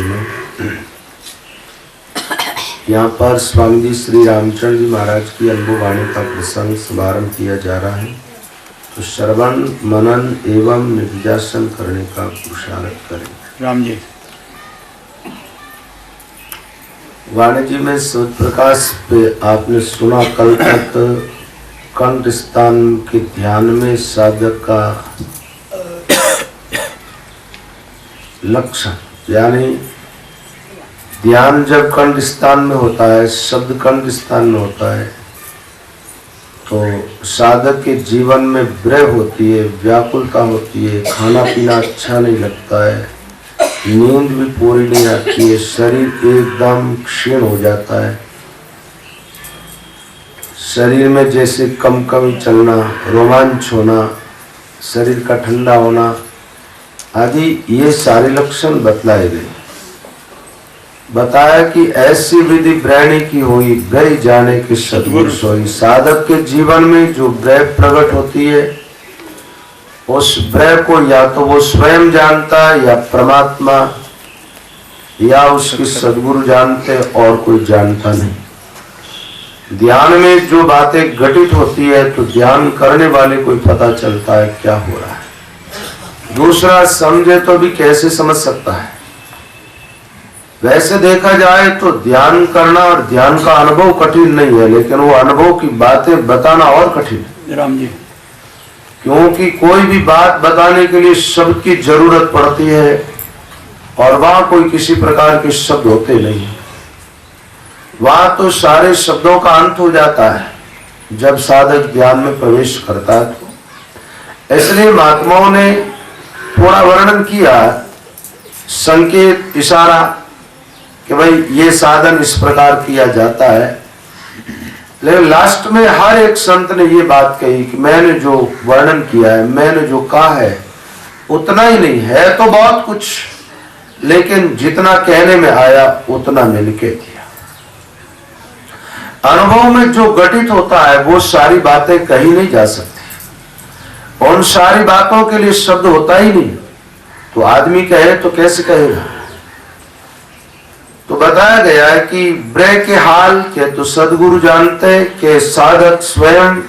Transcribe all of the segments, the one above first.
बहनों, यहाँ पर स्वामी जी श्री रामचंद्र जी महाराज की अनुभव वाणी का प्रसंग समारंभ किया जा रहा है। तो श्रवण मनन एवं निधिध्यासन करने का पुरुषार्थ करें। राम जी वाणी जी में सूर्य प्रकाश पे आपने सुना कल तक कंठ स्थान के ध्यान में साधक का लक्षण, यानी ध्यान जब कंठ स्थान में होता है, शब्द कंठ स्थान में होता है, तो साधक के जीवन में विरह होती है, व्याकुलता होती है, खाना पीना अच्छा नहीं लगता है, नींद भी पूरी नहीं आती है, शरीर एकदम क्षीण हो जाता है, शरीर में जैसे कम चलना, रोमांच होना, शरीर का ठंडा होना आदि ये सारे लक्षण बतलाए गए। बताया कि ऐसी विधि ब्रह्मणी की हुई ब्रह्म जाने के सद्गुरु सोई। साधक के जीवन में जो ब्रह्म प्रकट होती है, उस ब्रह्म को या तो वो स्वयं जानता है या परमात्मा या उसके सद्गुरु जानते और कोई जानता नहीं। ध्यान में जो बातें घटित होती है तो ध्यान करने वाले को पता चलता है क्या हो रहा है, दूसरा समझे तो भी कैसे समझ सकता है। वैसे देखा जाए तो ध्यान करना और ध्यान का अनुभव कठिन नहीं है, लेकिन वो अनुभव की बातें बताना और कठिन है। राम जी, क्योंकि कोई भी बात बताने के लिए शब्द की जरूरत पड़ती है और वहां कोई किसी प्रकार के शब्द होते नहीं, वहां तो सारे शब्दों का अंत हो जाता है जब साधक ध्यान में प्रवेश करता है। तो इसलिए महात्माओं ने थोड़ा वर्णन किया, संकेत, इशारा कि भाई ये साधन इस प्रकार किया जाता है, लेकिन लास्ट में हर एक संत ने ये बात कही कि मैंने जो वर्णन किया है, मैंने जो कहा है उतना ही नहीं है, तो बहुत कुछ, लेकिन जितना कहने में आया उतना मैंने कह दिया। अनुभव में जो घटित होता है वो सारी बातें कही नहीं जा सकती, उन सारी बातों के लिए शब्द होता ही नहीं, तो आदमी कहे तो कैसे कहेगा। तो बताया गया है कि ब्रह्म के हाल के तो सदगुरु जानते कि साधक स्वयं,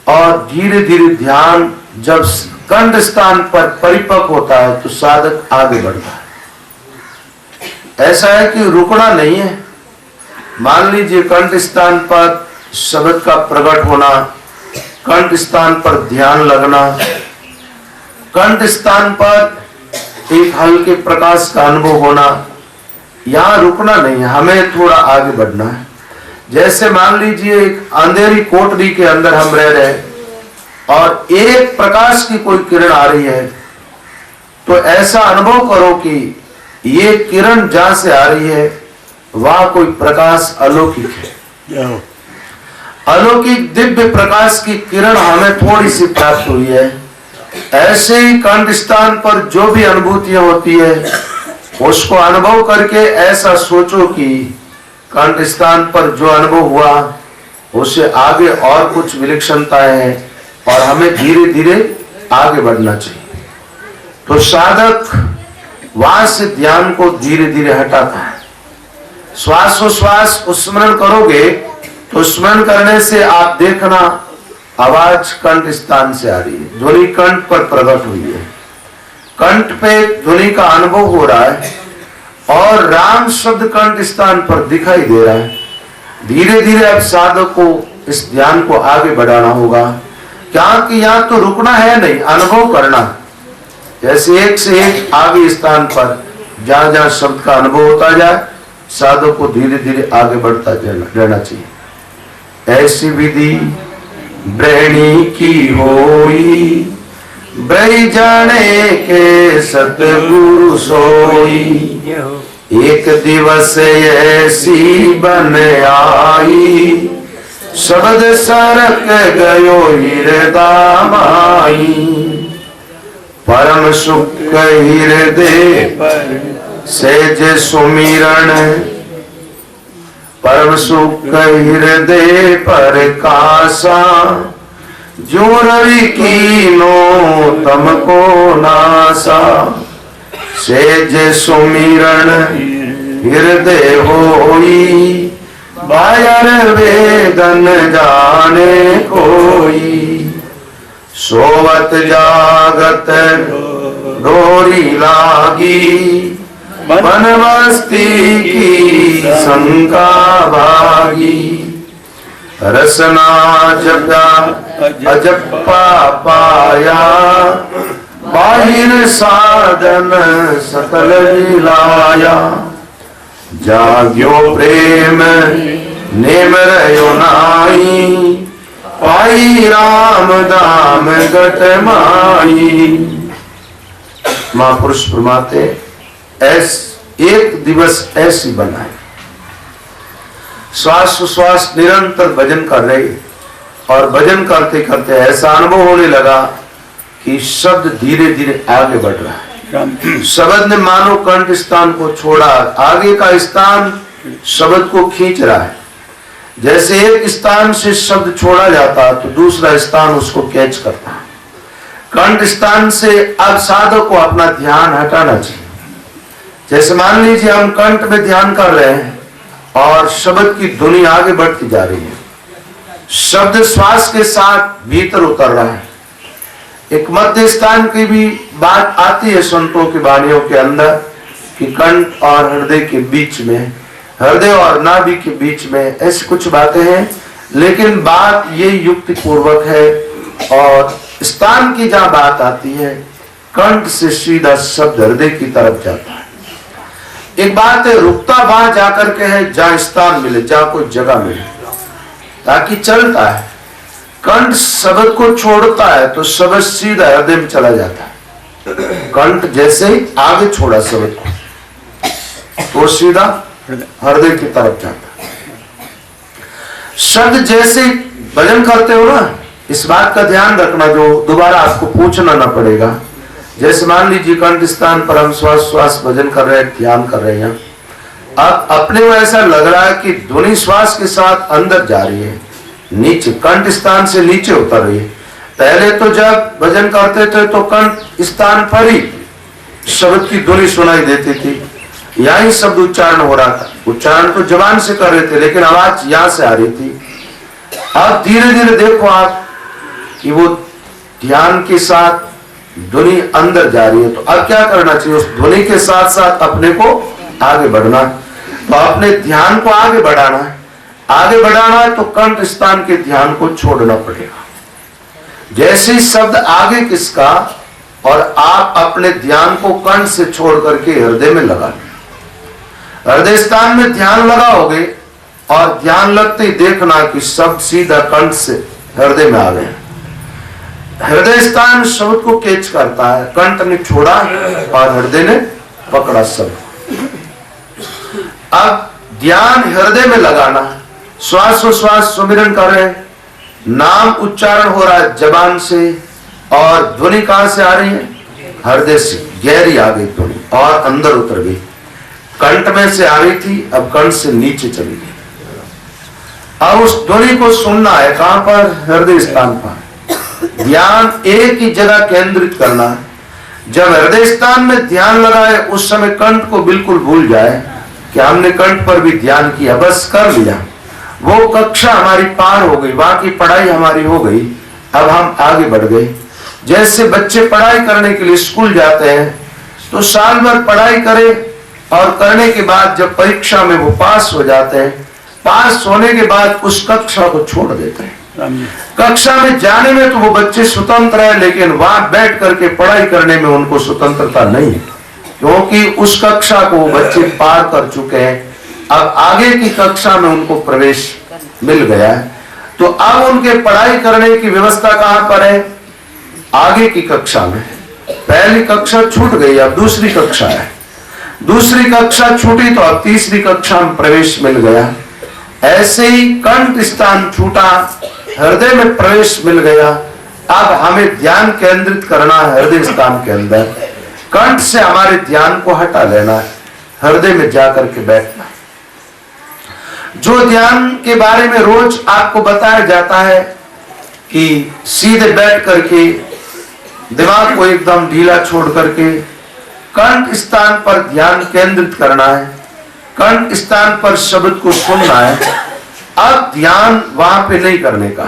और धीरे धीरे ध्यान जब कंठ स्थान पर परिपक्व होता है तो साधक आगे बढ़ता है। ऐसा है कि रुकना नहीं है। मान लीजिए कंठ स्थान पर शब्द का प्रकट होना, कंठ स्थान पर ध्यान लगना, कंठ स्थान पर एक हल्के प्रकाश का अनुभव होना, यहाँ रुकना नहीं है, हमें थोड़ा आगे बढ़ना है। जैसे मान लीजिए एक अंधेरी कोठरी के अंदर हम रह रहे हैं और एक प्रकाश की कोई किरण आ रही है, तो ऐसा अनुभव करो कि ये किरण जहां से आ रही है वहां कोई प्रकाश अलौकिक है, अलौकिक दिव्य प्रकाश की किरण हमें थोड़ी सी प्राप्त हुई है। ऐसे ही कंठ स्थान पर जो भी अनुभूतियां होती है उसको अनुभव करके ऐसा सोचो कि कंठ स्थान पर जो अनुभव हुआ उससे आगे और कुछ विलक्षणताएं हैं और हमें धीरे धीरे आगे बढ़ना चाहिए। तो साधक वहां से ध्यान को धीरे धीरे हटाता है। श्वासोश्वास स्मरण करोगे तो स्मरण करने से आप देखना आवाज कंठ स्थान से आ रही है, ध्वनि कंठ पर प्रकट हुई है, कंठ पे ध्वनि का अनुभव हो रहा है और राम शब्द कंठ स्थान पर दिखाई दे रहा है। धीरे धीरे अब साधक को इस ध्यान को आगे बढ़ाना होगा, क्योंकि यहाँ तो रुकना है नहीं, अनुभव करना। जैसे एक से एक आगे स्थान पर जहां जहां शब्द का अनुभव होता जाए, साधक को धीरे धीरे आगे बढ़ता रहना चाहिए। ऐसी विधि ब्रह्मणी की होई, ब्रह्म जाने के सतगुरु सोई। एक दिवस ऐसी बन आई, शब्द सरक गयो हृदय माई। परम सुख हृदय सेज सुमिरण, परम सुख हृदय पर कासा। जो रवि कीनो तमको नासा, सेज सुमिरन हृदय होई, बायर वेदन जाने कोई। सोवत जागत डोरी लागी, बनवस्ती की शंका भागी। रसना जगा अजप्पा पाया, बाहिर साधन सकल मिलाया। जाग्यो प्रेम नेम रयो नाई, पाई राम दाम गट माई। महापुरुष फरमाते एक दिवस ऐसी बनाए, श्वास श्वास निरंतर भजन कर रहे, और भजन करते करते ऐसा अनुभव होने लगा कि शब्द धीरे धीरे आगे बढ़ रहा है। शब्द ने मानो कंठ स्थान को छोड़ा, आगे का स्थान शब्द को खींच रहा है। जैसे एक स्थान से शब्द छोड़ा जाता तो दूसरा स्थान उसको कैच करता है। कंठ स्थान से अब साधक को अपना ध्यान हटाना चाहिए। जैसे मान लीजिए हम कंठ में ध्यान कर रहे हैं और शब्द की ध्वनि आगे बढ़ती जा रही है, शब्द श्वास के साथ भीतर उतर रहा है। एक मध्य स्थान की भी बात आती है संतों की वाणियों के अंदर कि कंठ और हृदय के बीच में, हृदय और नाभि के बीच में ऐसी कुछ बातें हैं, लेकिन बात ये युक्ति पूर्वक है। और स्थान की जहां बात आती है, कंठ से सीधा शब्द हृदय की तरफ जाता है। एक बात है, रुकता वहां जाकर के है जहां स्थान मिले, जहां कोई जगह मिले, ताकि चलता है। कंठ शब्द को छोड़ता है तो शब्द सीधा हृदय में चला जाता है। कंठ जैसे ही आगे छोड़ा शब्द को तो सीधा हृदय की तरफ जाता है। शब्द जैसे भजन करते हो ना, इस बात का ध्यान रखना जो दोबारा आपको पूछना ना पड़ेगा। जैसे मान लीजिए कंठ स्थान पर हम श्वास श्वास भजन कर रहे हैं, ध्यान कर रहे हैं, अब अपने को ऐसा लग रहा है कि ध्वनि श्वास के साथ अंदर जा रही है, नीचे कंठ स्थान से नीचे उतर रही है। पहले तो जब भजन करते थे तो कंठ स्थान पर ही शब्द की ध्वनि सुनाई देती थी, यहां ही शब्द उच्चारण हो रहा था। उच्चारण तो जबान से कर रहे थे लेकिन आवाज यहां से आ रही थी। अब धीरे धीरे देखो आप कि वो ध्यान के साथ ध्वनि अंदर जा रही है। तो अब क्या करना चाहिए, उस ध्वनि के साथ साथ अपने को आगे बढ़ना। तो अपने ध्यान को आगे बढ़ाना है, आगे बढ़ाना है तो कंठ स्थान के ध्यान को छोड़ना पड़ेगा। जैसे शब्द आगे किसका, और आप अपने ध्यान को कंठ से छोड़ करके हृदय में लगा लें। हृदय स्थान में ध्यान लगाओगे और ध्यान लगते ही देखना कि शब्द सीधा कंठ से हृदय में आ गए। हृदय स्थान शब्द को कैच करता है, कंठ ने छोड़ा और हृदय ने पकड़ा शब्द। अब ध्यान हृदय में लगाना, श्वास सुमिरन कर रहे, नाम उच्चारण हो रहा है जबान से, और ध्वनि कहां से आ रही है, हृदय से। गहरी आ गई ध्वनि और अंदर उतर गई। कंठ में से आ रही थी, अब कंठ से नीचे चली गई। अब उस ध्वनि को सुनना है कहां पर, हृदय स्थान पर। ध्यान एक ही जगह केंद्रित करना है। जब हृदय स्थान में ध्यान लगाए उस समय कंठ को बिल्कुल भूल जाए कि हमने कंठ पर भी ध्यान किया, बस कर लिया, वो कक्षा हमारी पार हो गई, वहां की पढ़ाई हमारी हो गई, अब हम आगे बढ़ गए। जैसे बच्चे पढ़ाई करने के लिए स्कूल जाते हैं तो साल भर पढ़ाई करें और करने के बाद जब परीक्षा में वो पास हो जाते हैं, पास होने के बाद उस कक्षा को छोड़ देते हैं। कक्षा में जाने में तो वो बच्चे स्वतंत्र है, लेकिन वहां बैठ करके पढ़ाई करने में उनको स्वतंत्रता नहीं है, क्योंकि उस कक्षा को बच्चे पार कर चुके हैं। अब आगे की कक्षा में उनको प्रवेश मिल गया है, तो अब उनके पढ़ाई करने की व्यवस्था कहां पर है, आगे की कक्षा में। पहली कक्षा छूट गई, अब दूसरी कक्षा है, दूसरी कक्षा छूटी तो अब तीसरी कक्षा में प्रवेश मिल गया। ऐसे ही कंठ स्थान छूटा, हृदय में प्रवेश मिल गया। अब हमें ध्यान केंद्रित करना है हृदय स्थान के अंदर। कंठ से हमारे ध्यान को हटा लेना है, हृदय में जाकर के बैठना है। जो ध्यान के बारे में रोज आपको बताया जाता है कि सीधे बैठ करके दिमाग को एकदम ढीला छोड़ करके कंठ स्थान पर ध्यान केंद्रित करना है, कंठ स्थान पर शब्द को सुनना है। अब ध्यान वहां पे नहीं करने का।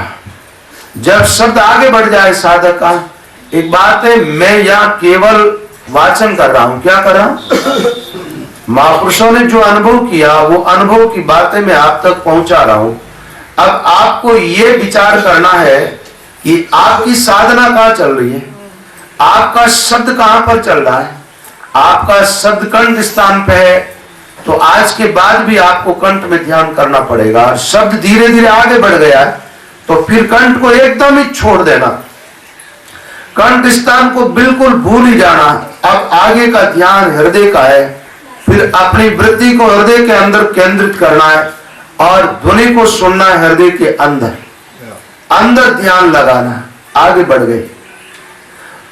जब शब्द आगे बढ़ जाए साधक का, एक बात है, मैं यहाँ केवल वाचन कर रहा हूं। क्या कर रहा हूं? महापुरुषों ने जो अनुभव किया वो अनुभव की बातें मैं आप तक पहुंचा रहा हूं। अब आपको ये विचार करना है कि आपकी साधना कहां चल रही है, आपका शब्द कहां पर चल रहा है। आपका शब्द कंठ स्थान पे है तो आज के बाद भी आपको कंठ में ध्यान करना पड़ेगा। शब्द धीरे धीरे आगे बढ़ गया है तो फिर कंठ को एकदम ही छोड़ देना, कंठ स्थान को बिल्कुल भूल ही जाना। अब आगे का ध्यान हृदय का है, फिर अपनी वृत्ति को हृदय के अंदर केंद्रित करना है और ध्वनि को सुनना है हृदय के अंदर, अंदर ध्यान लगाना। आगे बढ़ गए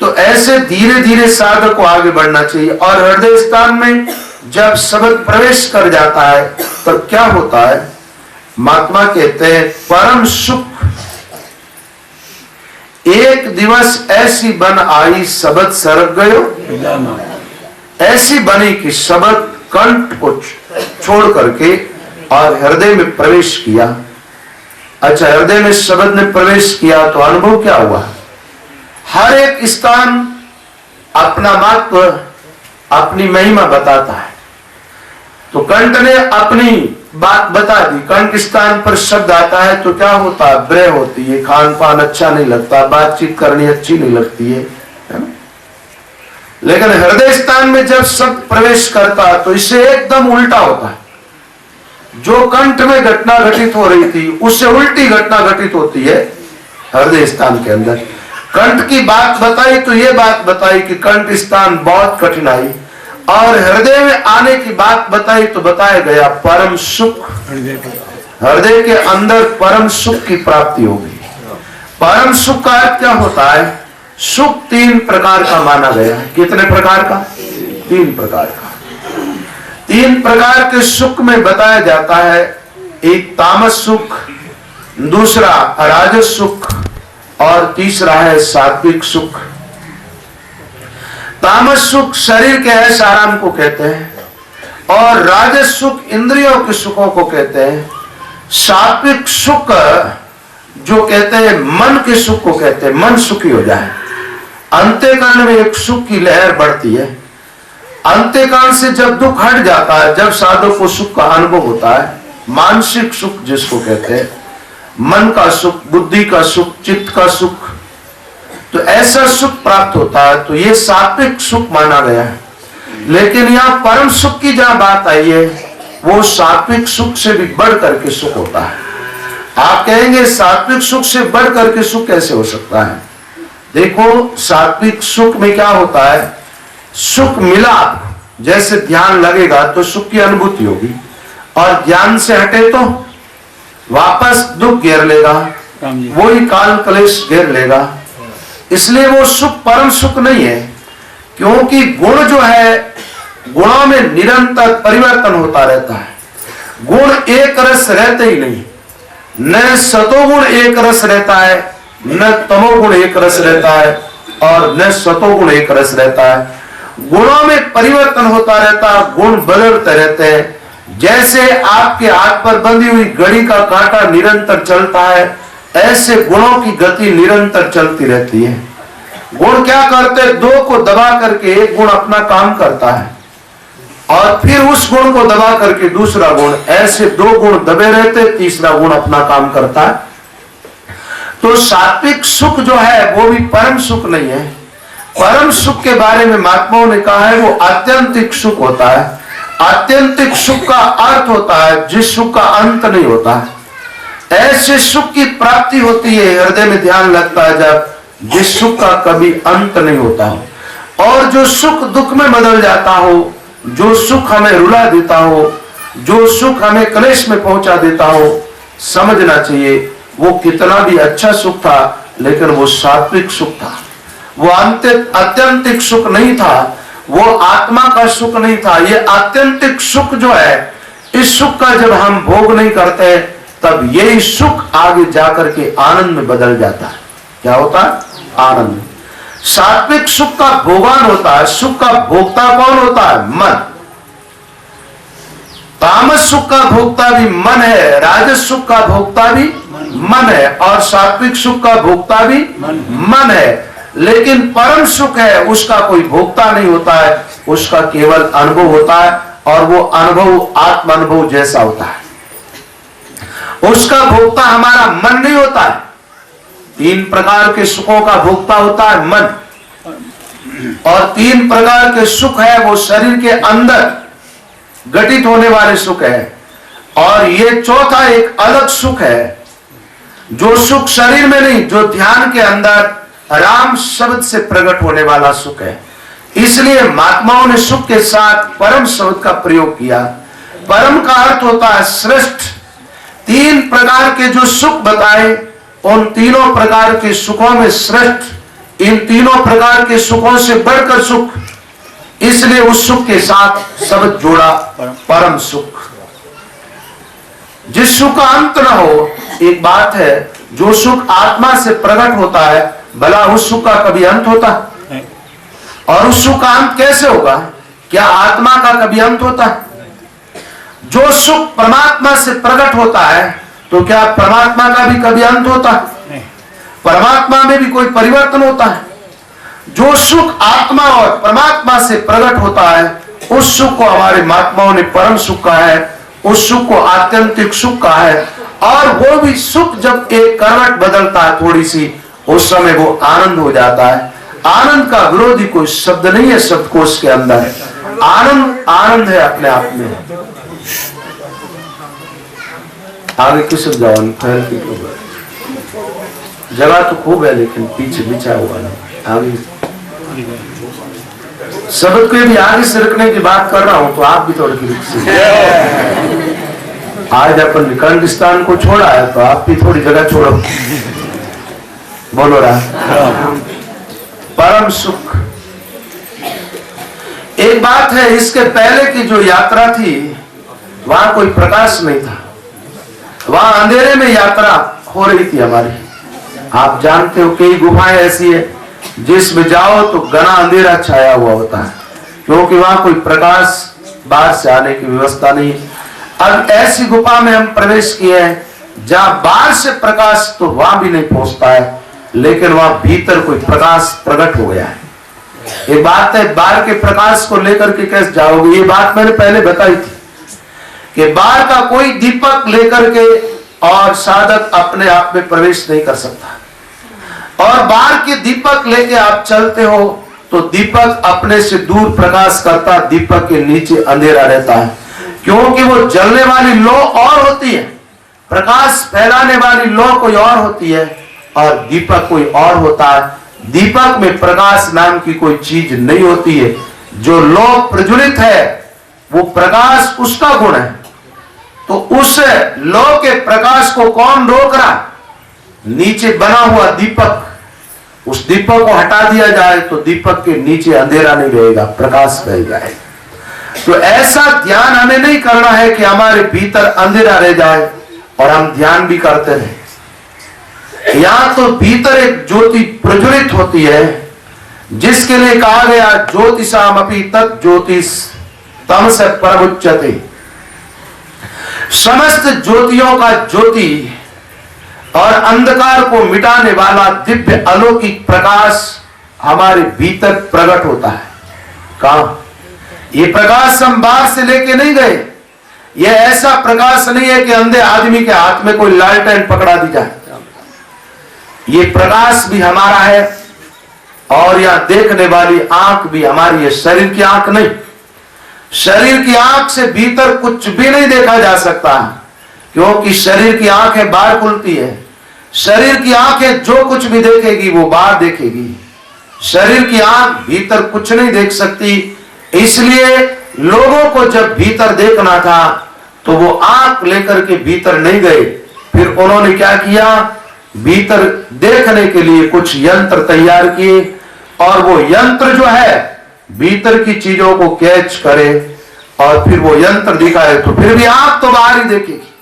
तो ऐसे धीरे धीरे साधक को आगे बढ़ना चाहिए। और हृदय स्थान में जब शब्द प्रवेश कर जाता है तो क्या होता है, महात्मा कहते हैं परम सुख एक दिवस ऐसी बन आई शब्द सरक गयो, ऐसी बनी कि शब्द कंठ को छोड़ करके और हृदय में प्रवेश किया। अच्छा, हृदय में शब्द ने प्रवेश किया तो अनुभव क्या हुआ? हर एक स्थान अपना महत्व, अपनी महिमा बताता है। तो कंठ ने अपनी बात बता दी। कंठ स्थान पर शब्द आता है तो क्या होता है? ब्रह होती है, खान पान अच्छा नहीं लगता, बातचीत करनी अच्छी नहीं लगती है ना? लेकिन हृदय स्थान में जब शब्द प्रवेश करता है तो इससे एकदम उल्टा होता है। जो कंठ में घटना घटित हो रही थी उससे उल्टी घटना घटित होती है हृदय स्थान के अंदर। कंठ की बात बताई तो ये बात बताई कि कंठ स्थान बहुत कठिनाई, और हृदय में आने की बात बताई तो बताया गया परम सुख। हृदय के अंदर परम सुख की प्राप्ति होगी। परम सुख का अर्थ क्या होता है? सुख तीन प्रकार का माना गया है। कितने प्रकार का? तीन प्रकार का। तीन प्रकार के सुख में बताया जाता है, एक तामस सुख, दूसरा राजस सुख और तीसरा है सात्विक सुख। तामस सुख शरीर के ऐश आराम को कहते हैं और राजस सुख इंद्रियों के सुखों को कहते हैं। सात्विक सुख जो कहते हैं मन के सुख को कहते हैं, मन सुखी हो जाए। अंत्यकाल में एक सुख की लहर बढ़ती है। अंत्यकाल से जब दुख हट जाता है, जब साधु को सुख का अनुभव होता है, मानसिक सुख जिसको कहते हैं, मन का सुख, बुद्धि का सुख, चित्त का सुख, तो ऐसा सुख प्राप्त होता है तो ये सात्विक सुख माना गया है। लेकिन यहाँ परम सुख की जहां बात आई है वो सात्विक सुख से भी बढ़ करके सुख होता है। आप कहेंगे सात्विक सुख से बढ़ करके सुख कैसे हो सकता है? देखो, सात्विक सुख में क्या होता है, सुख मिला आपको, जैसे ध्यान लगेगा तो सुख की अनुभूति होगी, और ध्यान से हटे तो वापस दुख घेर लेगा, वही काल कलेश घेर लेगा। इसलिए वो सुख परम सुख नहीं है, क्योंकि गुण जो है, गुणों में निरंतर परिवर्तन होता रहता है। गुण एक रस रहते ही नहीं, न सतोगुण एक रस रहता है, न तमोगुण एक रस रहता है, और न सतोगुण एक रस रहता है। गुणों में परिवर्तन होता रहता है, गुण बदलते रहते हैं। जैसे आपके हाथ पर बंधी हुई घड़ी का कांटा निरंतर चलता है, ऐसे गुणों की गति निरंतर चलती रहती है। गुण क्या करते हैं? दो को दबा करके एक गुण अपना काम करता है और फिर उस गुण को दबा करके दूसरा गुण, ऐसे दो गुण दबे रहते, तीसरा गुण अपना काम करता है। तो सात्विक सुख जो है वो भी परम सुख नहीं है। परम सुख के बारे में महात्माओं ने कहा है वो आत्यंतिक सुख होता है। आत्यंतिक सुख का अर्थ होता है जिस सुख का अंत नहीं होता। ऐसे सुख की प्राप्ति होती है, हृदय में ध्यान लगता है जब, जिस सुख का कभी अंत नहीं होता। और जो सुख दुख में बदल जाता हो, जो सुख हमें रुला देता हो, जो सुख हमें क्लेश में पहुंचा देता हो, समझना चाहिए वो कितना भी अच्छा सुख था, लेकिन वो सात्विक सुख था। वो आत्यंतिक सुख नहीं था, वो आत्मा का सुख नहीं था। ये आत्यंतिक सुख जो है, इस सुख का जब हम भोग नहीं करते तब यही सुख आगे जाकर के आनंद में बदल जाता है। क्या होता है? आनंद। सात्विक सुख का भोगान होता है, सुख का भोक्ता कौन होता है? मन। तामस सुख का भोक्ता भी मन है, राजस सुख का भोक्ता भी मन है, और सात्विक सुख का भोक्ता भी मन है। लेकिन परम सुख है उसका कोई भोक्ता नहीं होता है, उसका केवल अनुभव होता है, और वो अनुभव आत्म अनुभव जैसा होता है। उसका भोक्ता हमारा मन नहीं होता है। 3 प्रकार के सुखों का भोक्ता होता है मन, और 3 प्रकार के सुख है वो शरीर के अंदर घटित होने वाले सुख है, और ये चौथा एक अलग सुख है, जो सुख शरीर में नहीं, जो ध्यान के अंदर राम शब्द से प्रकट होने वाला सुख है। इसलिए महात्माओं ने सुख के साथ परम शब्द का प्रयोग किया। परम का अर्थ होता है श्रेष्ठ। 3 प्रकार के जो सुख बताए, उन तीनों प्रकार के सुखों में श्रेष्ठ, इन तीनों प्रकार के सुखों से बढ़कर सुख, इसलिए उस सुख के साथ शब्द जोड़ा, परम सुख। जिस सुख का अंत न हो। एक बात है, जो सुख आत्मा से प्रकट होता है, भला उस सुख का कभी अंत होता है? और उस सुख का अंत कैसे होगा? क्या आत्मा का कभी अंत होता है? जो सुख परमात्मा से प्रकट होता है, तो क्या परमात्मा का भी कभी अंत होता है? परमात्मा में भी कोई परिवर्तन होता है? जो सुख आत्मा और परमात्मा से प्रकट होता है, उस सुख को हमारे महात्माओं ने परम सुख कहा है, उस सुख को आत्यंतिक सुख कहा है। और वो भी सुख जब एक करवट बदलता है थोड़ी सी, उस समय वो आनंद हो जाता है। आनंद का विरोधी कोई शब्द नहीं है शब्दकोश के अंदर। आनंद आनंद है अपने आप में। आगे किस जवान फैल की जगह तो खूब है, लेकिन पीछे बिछा हुआ नहीं। आगे शब्द को भी आगे से रखने की बात कर रहा हूं, तो आप भी थोड़ी आज अपन विकंडिस्तान को छोड़ा है, तो आप भी थोड़ी जगह छोड़ो। बोलो रहा परम सुख। एक बात है, इसके पहले की जो यात्रा थी, वहां कोई प्रकाश नहीं था, वहां अंधेरे में यात्रा हो रही थी हमारी। आप जानते हो कई गुफाएं ऐसी है जिसमें जाओ तो घना अंधेरा छाया हुआ होता है, क्योंकि वहां कोई प्रकाश बाहर से आने की व्यवस्था नहीं। अब ऐसी गुफा में हम प्रवेश किए हैं जहां बाहर से प्रकाश तो वहां भी नहीं पहुंचता है, लेकिन वहां भीतर कोई प्रकाश प्रकट हो गया है। ये बात है, बाहर के प्रकाश को लेकर के कैसे जाओगे? ये बात मैंने पहले बताई थी कि बाहर का कोई दीपक लेकर के और साधक अपने आप में प्रवेश नहीं कर सकता, और बाहर के दीपक लेके आप चलते हो तो दीपक अपने से दूर प्रकाश करता, दीपक के नीचे अंधेरा रहता है, क्योंकि वो जलने वाली लौ और होती है, प्रकाश फैलाने वाली लौ कोई और होती है, और दीपक कोई और होता है। दीपक में प्रकाश नाम की कोई चीज नहीं होती है। जो लौ प्रज्वलित है वो प्रकाश उसका गुण है, तो उस लौ के प्रकाश को कौन रोक रहा? नीचे बना हुआ दीपक। उस दीपक को हटा दिया जाए तो दीपक के नीचे अंधेरा नहीं रहेगा, प्रकाश रह जाएगा। तो ऐसा ध्यान हमें नहीं करना है कि हमारे भीतर अंधेरा रह जाए और हम ध्यान भी करते रहे। यहां तो भीतर एक ज्योति प्रज्वलित होती है, जिसके लिए कहा गया ज्योतिषामपि तत् ज्योतिष तमस परमुच्यते। समस्त ज्योतियों का ज्योति और अंधकार को मिटाने वाला दिव्य अलौकिक प्रकाश हमारे भीतर प्रकट होता है। कहां? ये प्रकाश हम बाहर से लेके नहीं गए। ये ऐसा प्रकाश नहीं है कि अंधे आदमी के हाथ में कोई लालटेन पकड़ा दी जाए। ये प्रकाश भी हमारा है, और यह देखने वाली आंख भी हमारी है, शरीर की आंख नहीं। शरीर की आंख से भीतर कुछ भी नहीं देखा जा सकता, क्योंकि शरीर की आंखें बाहर खुलती है। शरीर की आंखें जो कुछ भी देखेगी वो बाहर देखेगी। शरीर की आंख भीतर कुछ नहीं देख सकती। इसलिए लोगों को जब भीतर देखना था तो वो आंख लेकर के भीतर नहीं गए, फिर उन्होंने क्या किया? भीतर देखने के लिए कुछ यंत्र तैयार किए, और वो यंत्र जो है भीतर की चीजों को कैच करे, और फिर वो यंत्र दिखाए तो फिर भी आंख तो बाहर ही देखेगी,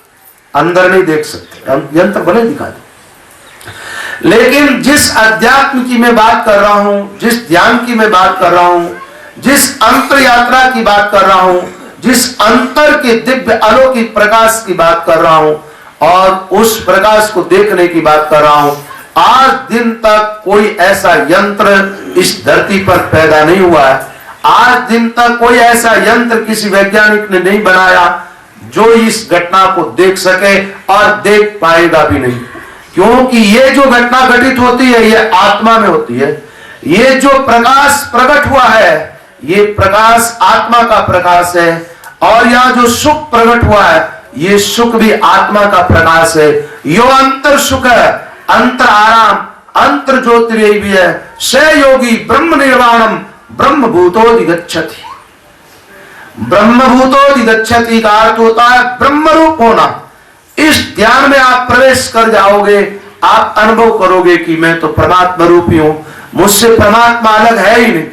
अंदर नहीं देख सकते। यंत्र भले दिखा दे, लेकिन जिस अध्यात्म की मैं बात कर रहा हूं, जिस ध्यान की मैं बात कर रहा हूं, जिस अंतर यात्रा की बात कर रहा हूं, जिस अंतर के दिव्य अलौकिक प्रकाश की बात कर रहा हूं और उस प्रकाश को देखने की बात कर रहा हूं, आज दिन तक कोई ऐसा यंत्र इस धरती पर पैदा नहीं हुआ है। आज दिन तक कोई ऐसा यंत्र किसी वैज्ञानिक ने नहीं बनाया जो इस घटना को देख सके और देख पाएगा भी नहीं, क्योंकि ये जो घटना घटित होती है ये आत्मा में होती है। ये जो प्रकाश प्रकट हुआ है ये प्रकाश आत्मा का प्रकाश है, और यहाँ जो सुख प्रकट हुआ है ये सुख भी आत्मा का प्रकाश है। यो अंतर सुख है, अंतर आराम, अंतर ज्योतिर्मय भी है। स योगी ब्रह्म निर्वाणम ब्रह्मभूतोधिगच्छति। ब्रह्मभूतोधिगच्छति का अर्थ होता है ब्रह्म रूप होना। इस ध्यान में आप प्रवेश कर जाओगे, आप अनुभव करोगे कि मैं तो परमात्मा रूपी हूं, मुझसे परमात्मा अलग है ही नहीं।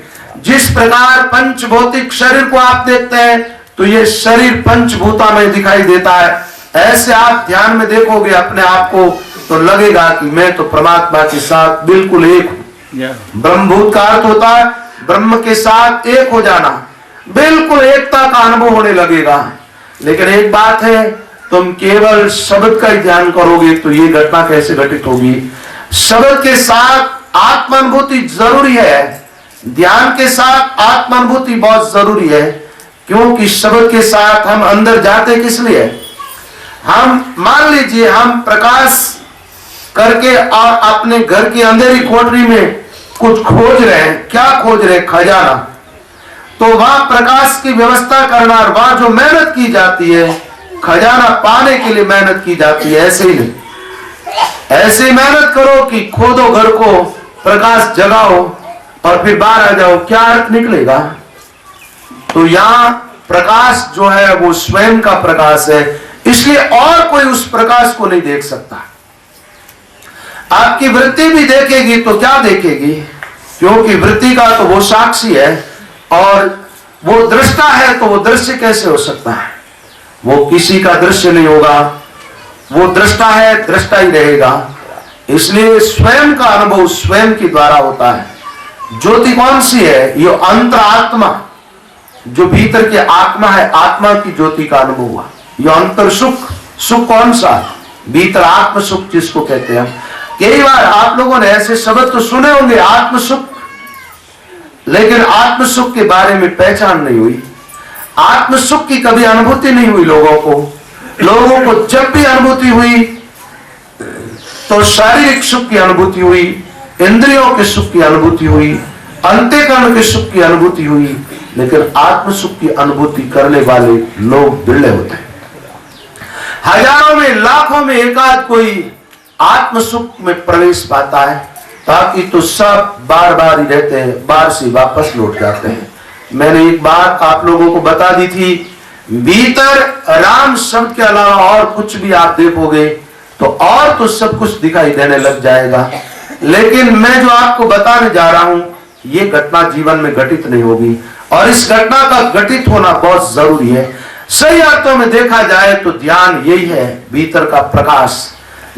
जिस प्रकार पंचभौतिक शरीर को आप देखते हैं तो ये शरीर पंचभूता में दिखाई देता है, ऐसे आप ध्यान में देखोगे अपने आप को तो लगेगा कि मैं तो परमात्मा के साथ बिल्कुल एक हूं। ब्रह्मभूत का अर्थ होता है ब्रह्म के साथ एक हो जाना, बिल्कुल एकता का अनुभव होने लगेगा। लेकिन एक बात है, तुम केवल शब्द का ही ध्यान करोगे तो ये घटना कैसे घटित होगी। शब्द के साथ आत्मानुभूति जरूरी है, ध्यान के साथ आत्मानुभूति बहुत जरूरी है, क्योंकि शब्द के साथ हम अंदर जाते किस लिए। हम मान लीजिए हम प्रकाश करके और अपने घर की अंधेरी कोठरी में कुछ खोज रहे हैं, क्या खोज रहे हैं, खजाना। तो वहां प्रकाश की व्यवस्था करना और वहां जो मेहनत की जाती है खजाना पाने के लिए मेहनत की जाती है, ऐसे ही नहीं, ऐसे ही मेहनत करो कि खोदो घर को, प्रकाश जगाओ और फिर बाहर आ जाओ, क्या अर्थ निकलेगा। तो यहाँ प्रकाश जो है वो स्वयं का प्रकाश है, इसलिए और कोई उस प्रकाश को नहीं देख सकता। आपकी वृत्ति भी देखेगी तो क्या देखेगी, क्योंकि वृत्ति का तो वो साक्षी है और वो दृष्टा है, तो वो दृश्य कैसे हो सकता है। वो किसी का दृश्य नहीं होगा, वो दृष्टा है, दृष्टा ही रहेगा। इसलिए स्वयं का अनुभव स्वयं के द्वारा होता है। ज्योति कौन सी है, ये अंतर आत्मा, जो भीतर की आत्मा है, आत्मा की ज्योति का अनुभव हुआ। ये अंतर सुख, सुख कौन सा, भीतर आत्म सुख जिसको कहते हैं। कई बार आप लोगों ने ऐसे शब्द तो सुने होंगे, आत्म सुख, लेकिन आत्म सुख के बारे में पहचान नहीं हुई। आत्म सुख की कभी अनुभूति नहीं हुई लोगों को जब भी अनुभूति हुई तो शारीरिक सुख की अनुभूति हुई, इंद्रियों के सुख की अनुभूति हुई, अंतःकरण के सुख की अनुभूति हुई, लेकिन आत्म सुख की अनुभूति करने वाले लोग बिरले होते हैं। हजारों में लाखों में एकाध कोई आत्म सुख में प्रवेश पाता है, बाकी तो सब बार बार ही रहते हैं, बाहर से वापस लौट जाते हैं। मैंने एक बात आप लोगों को बता दी थी, भीतर राम शब्द के अलावा और कुछ भी आप देखोगे तो और तो सब कुछ दिखाई देने लग जाएगा। लेकिन मैं जो आपको बताने जा रहा हूं ये घटना जीवन में घटित नहीं होगी, और इस घटना का घटित होना बहुत जरूरी है। सही अर्थों में देखा जाए तो ध्यान यही है, भीतर का प्रकाश,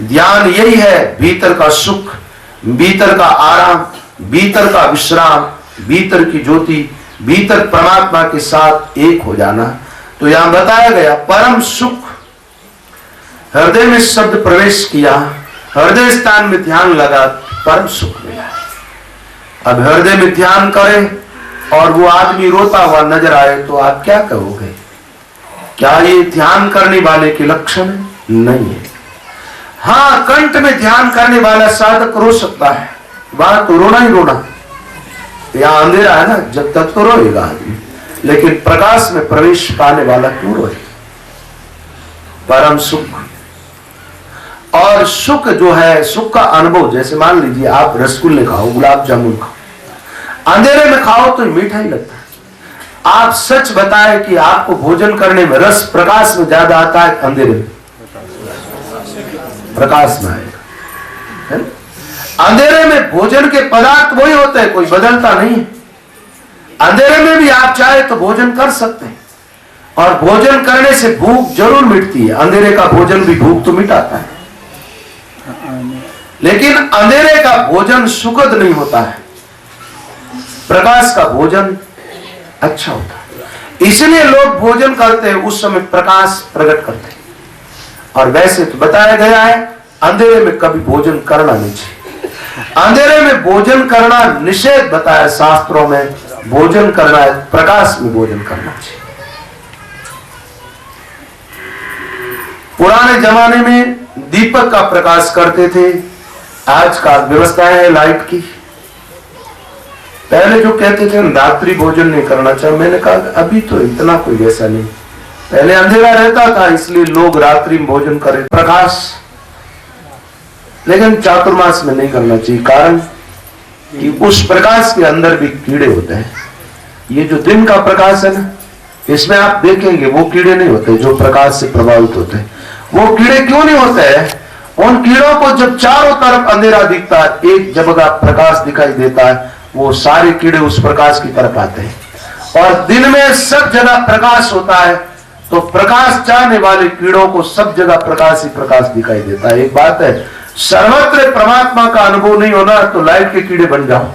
ध्यान यही है, भीतर का सुख, भीतर का आराम, भीतर का विश्राम, भीतर की ज्योति, भीतर परमात्मा के साथ एक हो जाना। तो यहां बताया गया परम सुख, हृदय में शब्द प्रवेश किया, हृदय स्थान में ध्यान लगा, परम सुख मिला। अब हृदय में ध्यान करें और वो आदमी रोता हुआ नजर आए तो आप क्या कहोगे, क्या ये ध्यान करने वाले के लक्षण है? नहीं है। हाँ, कंठ में ध्यान करने वाला साधक रो सकता है, वहां तो रोना ही रोना, यहां अंधेरा है ना, जब तक तो रोएगा आदमी, लेकिन प्रकाश में प्रवेश पाने वाला क्यों रोए। परम सुख, और सुख जो है, सुख का अनुभव, जैसे मान लीजिए आप रसगुल्ले खाओ, गुलाब जामुन खाओ, अंधेरे में खाओ तो मीठा ही लगता है। आप सच बताएं कि आपको भोजन करने में रस प्रकाश में ज्यादा आता है, अंधेरे में प्रकाश में आएगा। अंधेरे में भोजन के पदार्थ वही होते हैं, कोई बदलता नहीं है। अंधेरे में भी आप चाहे तो भोजन कर सकते हैं, और भोजन करने से भूख जरूर मिटती है। अंधेरे का भोजन भी भूख तो मिटाता है। लेकिन अंधेरे का भोजन सुखद नहीं होता है, प्रकाश का भोजन अच्छा होता है। इसलिए लोग भोजन करते हैं उस समय प्रकाश प्रकट करते हैं। और वैसे तो बताया गया है अंधेरे में कभी भोजन करना नहीं चाहिए, अंधेरे में भोजन करना निषेध बताया शास्त्रों में। भोजन करना है प्रकाश में भोजन करना चाहिए। पुराने जमाने में दीपक का प्रकाश करते थे, आजकल व्यवस्था है लाइट की। पहले जो कहते थे रात्रि भोजन नहीं करना चाहिए, मैंने कहा अभी तो इतना कोई वैसा नहीं, पहले अंधेरा रहता था इसलिए लोग रात्रि में भोजन करें प्रकाश, लेकिन चातुर्मास में नहीं करना चाहिए। कारण कि उस प्रकाश के अंदर भी कीड़े होते हैं। ये जो दिन का प्रकाश है ना, इसमें आप देखेंगे वो कीड़े नहीं होते जो प्रकाश से प्रभावित होते हैं। वो कीड़े क्यों नहीं होते हैं? उन कीड़ों को जब चारों तरफ अंधेरा दिखता है, एक जगह प्रकाश दिखाई देता है, वो सारे कीड़े उस प्रकाश की तरफ आते हैं। और दिन में सब जगह प्रकाश होता है, तो प्रकाश चाहने वाले कीड़ों को सब जगह प्रकाश ही प्रकाश दिखाई देता है। एक बात है, सर्वत्र परमात्मा का अनुभव नहीं होना तो लाइट के कीड़े बन जाओ।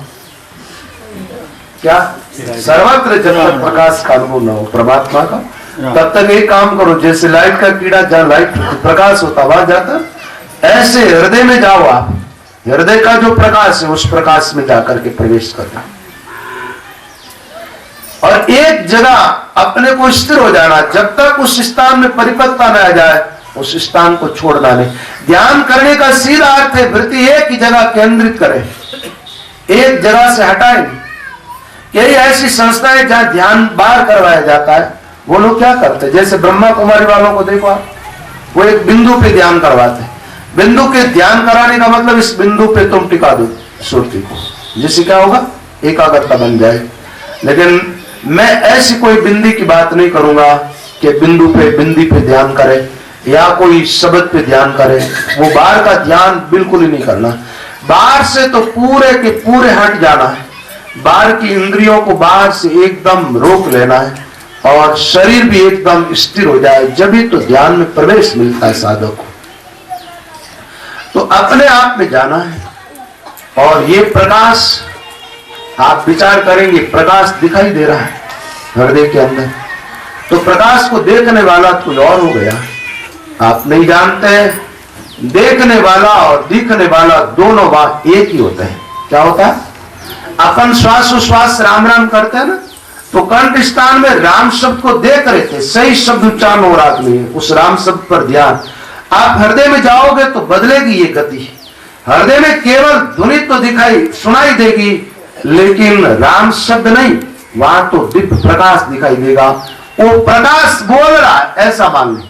क्या सर्वत्र जब तक प्रकाश का अनुभव ना हो परमात्मा का, तब तक एक काम करो, जैसे लाइट का कीड़ा जहां लाइट प्रकाश होता वहां जाता, ऐसे हृदय में जाओ आप, हृदय का जो प्रकाश है उस प्रकाश में जाकर के प्रवेश करना और एक जगह अपने को स्थिर हो जाना। जब तक उस स्थान में परिपक्वता न आ जाए उस स्थान को छोड़ना नहीं। ध्यान करने का सीधा अर्थ है वृत्ति एक ही जगह केंद्रित करें, एक जगह से हटाए नहीं। यही ऐसी संस्थाएं जहां ध्यान बाहर करवाया जाता है, वो लोग क्या करते हैं, जैसे ब्रह्मा कुमारी वालों को देखो आप, वो एक बिंदु पे ध्यान करवाते हैं। बिंदु के ध्यान कराने का मतलब इस बिंदु पे तुम टिका दो सुरती को, जिससे क्या होगा एकाग्रता बन जाए। लेकिन मैं ऐसी कोई बिंदी की बात नहीं करूंगा कि बिंदु पे बिंदी पे ध्यान करे या कोई शब्द पे ध्यान करे, वो बाहर का ध्यान बिल्कुल ही नहीं करना। बाहर से तो पूरे के पूरे हट जाना है, बाहर की इंद्रियों को बाहर से एकदम रोक लेना है और शरीर भी एकदम स्थिर हो जाए, जब ही तो ध्यान में प्रवेश मिलता है साधक को। तो अपने आप में जाना है और ये प्रकाश आप विचार करेंगे, प्रकाश दिखाई दे रहा है हृदय के अंदर, तो प्रकाश को देखने वाला कोई और हो गया। आप नहीं जानते, देखने वाला और दिखने वाला दोनों बात एक ही होते हैं। क्या होता है, अपन श्वासोश्वास राम राम करते हैं ना, तो कंठ स्थान में राम शब्द को देख रहे थे, सही शब्द उच्चारण हो रहा नहीं है, उस राम शब्द पर ध्यान। आप हृदय में जाओगे तो बदलेगी ये गति, हृदय में केवल ध्वनि तो दिखाई सुनाई देगी लेकिन राम शब्द नहीं, वहां तो दिव्य प्रकाश दिखाई देगा। वो प्रकाश बोल रहा है ऐसा मान लो,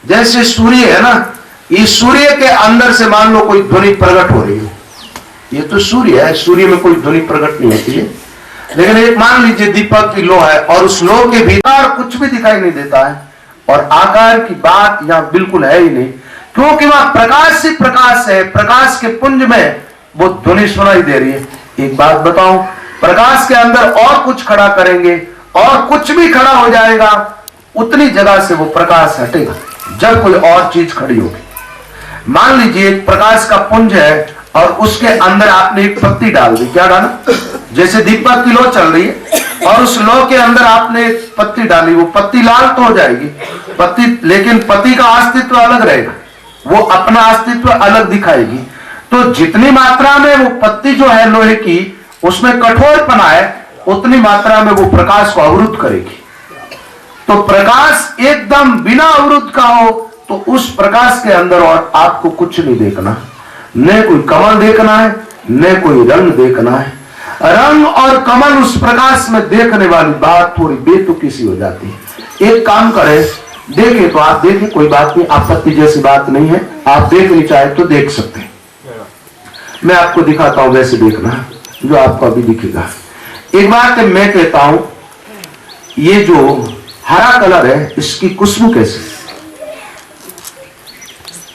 जैसे सूर्य है ना, इस सूर्य के अंदर से मान लो कोई ध्वनि प्रकट हो रही है, ये तो सूर्य है, सूर्य में कोई ध्वनि प्रकट नहीं होती है। लेकिन एक मान लीजिए दीपक की लो है और उस लो के भीतर कुछ भी दिखाई नहीं देता है और आकार की बात यहां बिल्कुल है ही नहीं, क्योंकि वहां प्रकाश ही प्रकाश है। प्रकाश के पुंज में वो ध्वनि सुनाई दे रही है। एक बात बताऊं, प्रकाश के अंदर और कुछ खड़ा करेंगे और कुछ भी खड़ा हो जाएगा, उतनी जगह से वो प्रकाश हटेगा जब कोई और चीज खड़ी होगी। मान लीजिए एक प्रकाश का पुंज है और उसके अंदर आपने एक पत्ती डाल दी, क्या डाला, जैसे दीपक की लो चल रही है और उस लो के अंदर आपने एक पत्ती डाली, वो पत्ती लाल तो हो जाएगी पत्ती, लेकिन पत्ती का अस्तित्व अलग रहेगा, वो अपना अस्तित्व अलग दिखाएगी। तो जितनी मात्रा में वो पत्ती जो है लोहे की उसमें कठोरपना है, उतनी मात्रा में वो प्रकाश को अवरुद्ध करेगी। तो प्रकाश एकदम बिना अवरुद्ध का हो तो उस प्रकाश के अंदर और आपको कुछ नहीं देखना, न कोई कमल देखना है न कोई रंग देखना है। रंग और कमल उस प्रकाश में देखने वाली बात थोड़ी बेतुकी सी हो जाती है। एक काम करें, देखे तो आप देखें, कोई बात नहीं, आपत्ति जैसी बात नहीं है, आप देखनी चाहे तो देख सकते हैं। मैं आपको दिखाता हूं, वैसे देखना जो आपको अभी दिखेगा। एक बात है, मैं कहता हूं ये जो हरा कलर है इसकी खुशबू कैसी,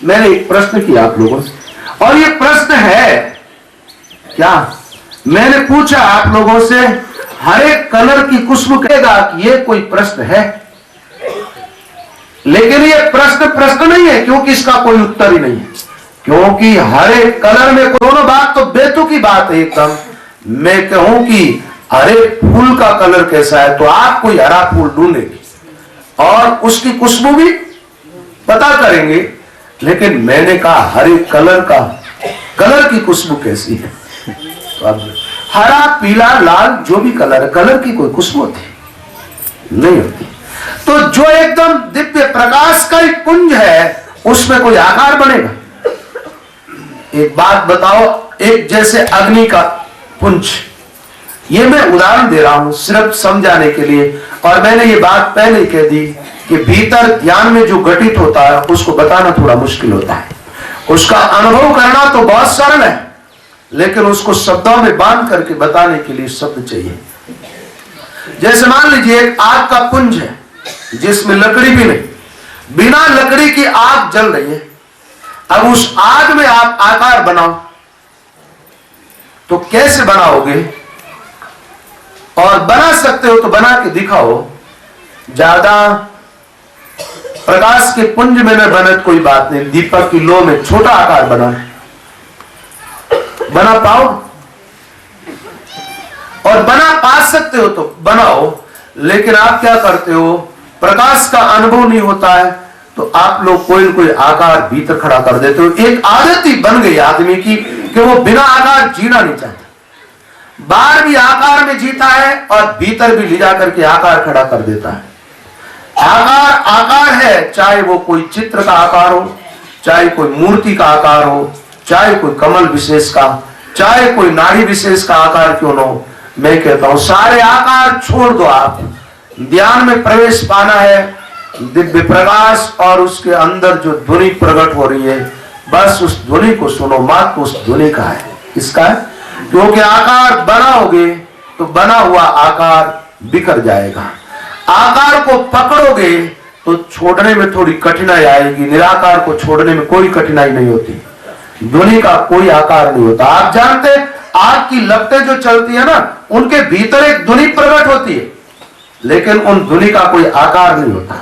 मैंने एक प्रश्न किया आप लोगों से और ये प्रश्न है क्या, मैंने पूछा आप लोगों से हरे कलर की खुशबू कहेगा कि ये कोई प्रश्न है, लेकिन ये प्रश्न नहीं है क्योंकि इसका कोई उत्तर ही नहीं है। क्योंकि हर एक कलर में दोनों बात तो बेतुकी बात है एकदम। मैं कहूं कि हरे फूल का कलर कैसा है तो आप कोई हरा फूल ढूंढेंगे और उसकी खुशबू भी पता करेंगे, लेकिन मैंने कहा हरे कलर की खुशबू कैसी है। तो अब हरा पीला लाल जो भी कलर है, कलर की कोई खुशबू होती नहीं होती। तो जो एकदम दिव्य प्रकाश का एक पुंज है उसमें कोई आकार बनेगा? एक बात बताओ, एक जैसे अग्नि का पुंज, ये मैं उदाहरण दे रहा हूं सिर्फ समझाने के लिए, और मैंने ये बात पहले ही कह दी कि भीतर ध्यान में जो घटित होता है उसको बताना थोड़ा मुश्किल होता है। उसका अनुभव करना तो बहुत सरल है, लेकिन उसको शब्दों में बांध करके बताने के लिए शब्द चाहिए। जैसे मान लीजिए एक आग का पुंज है जिसमें लकड़ी भी नहीं, बिना लकड़ी की आग जल रही है। अब उस आग में आप आकार बनाओ तो कैसे बनाओगे? और बना सकते हो तो बना के दिखाओ। ज्यादा प्रकाश के पुंज में न बने कोई बात नहीं, दीपक की लो में छोटा आकार बना पाओ, और बना पा सकते हो तो बनाओ। लेकिन आप क्या करते हो, प्रकाश का अनुभव नहीं होता है तो आप लोग कोई न कोई आकार भीतर खड़ा कर देते हो। एक आदत ही बन गई आदमी की कि वो बिना आकार जीना नहीं चाहता। बाहर भी आकार में जीता है और भीतर भी ले जाकर के आकार खड़ा कर देता है। आकार है, चाहे वो कोई चित्र का आकार हो, चाहे कोई मूर्ति का आकार हो, चाहे कोई कमल विशेष का, चाहे कोई नाड़ी विशेष का आकार क्यों न हो। मैं कहता हूं सारे आकार छोड़ दो। आप ध्यान में प्रवेश पाना है, दिव्य प्रकाश और उसके अंदर जो ध्वनि प्रकट हो रही है, बस उस ध्वनि को सुनो। मात्र उस ध्वनि का है, किसका है? क्योंकि आकार बनाओगे तो बना हुआ आकार बिखर जाएगा। आकार को पकड़ोगे तो छोड़ने में थोड़ी कठिनाई आएगी। निराकार को छोड़ने में कोई कठिनाई नहीं होती। ध्वनि का कोई आकार नहीं होता। आप जानते हैं आग की लपटें जो चलती है ना, उनके भीतर एक ध्वनि प्रकट होती है, लेकिन उन ध्वनि का कोई आकार नहीं होता।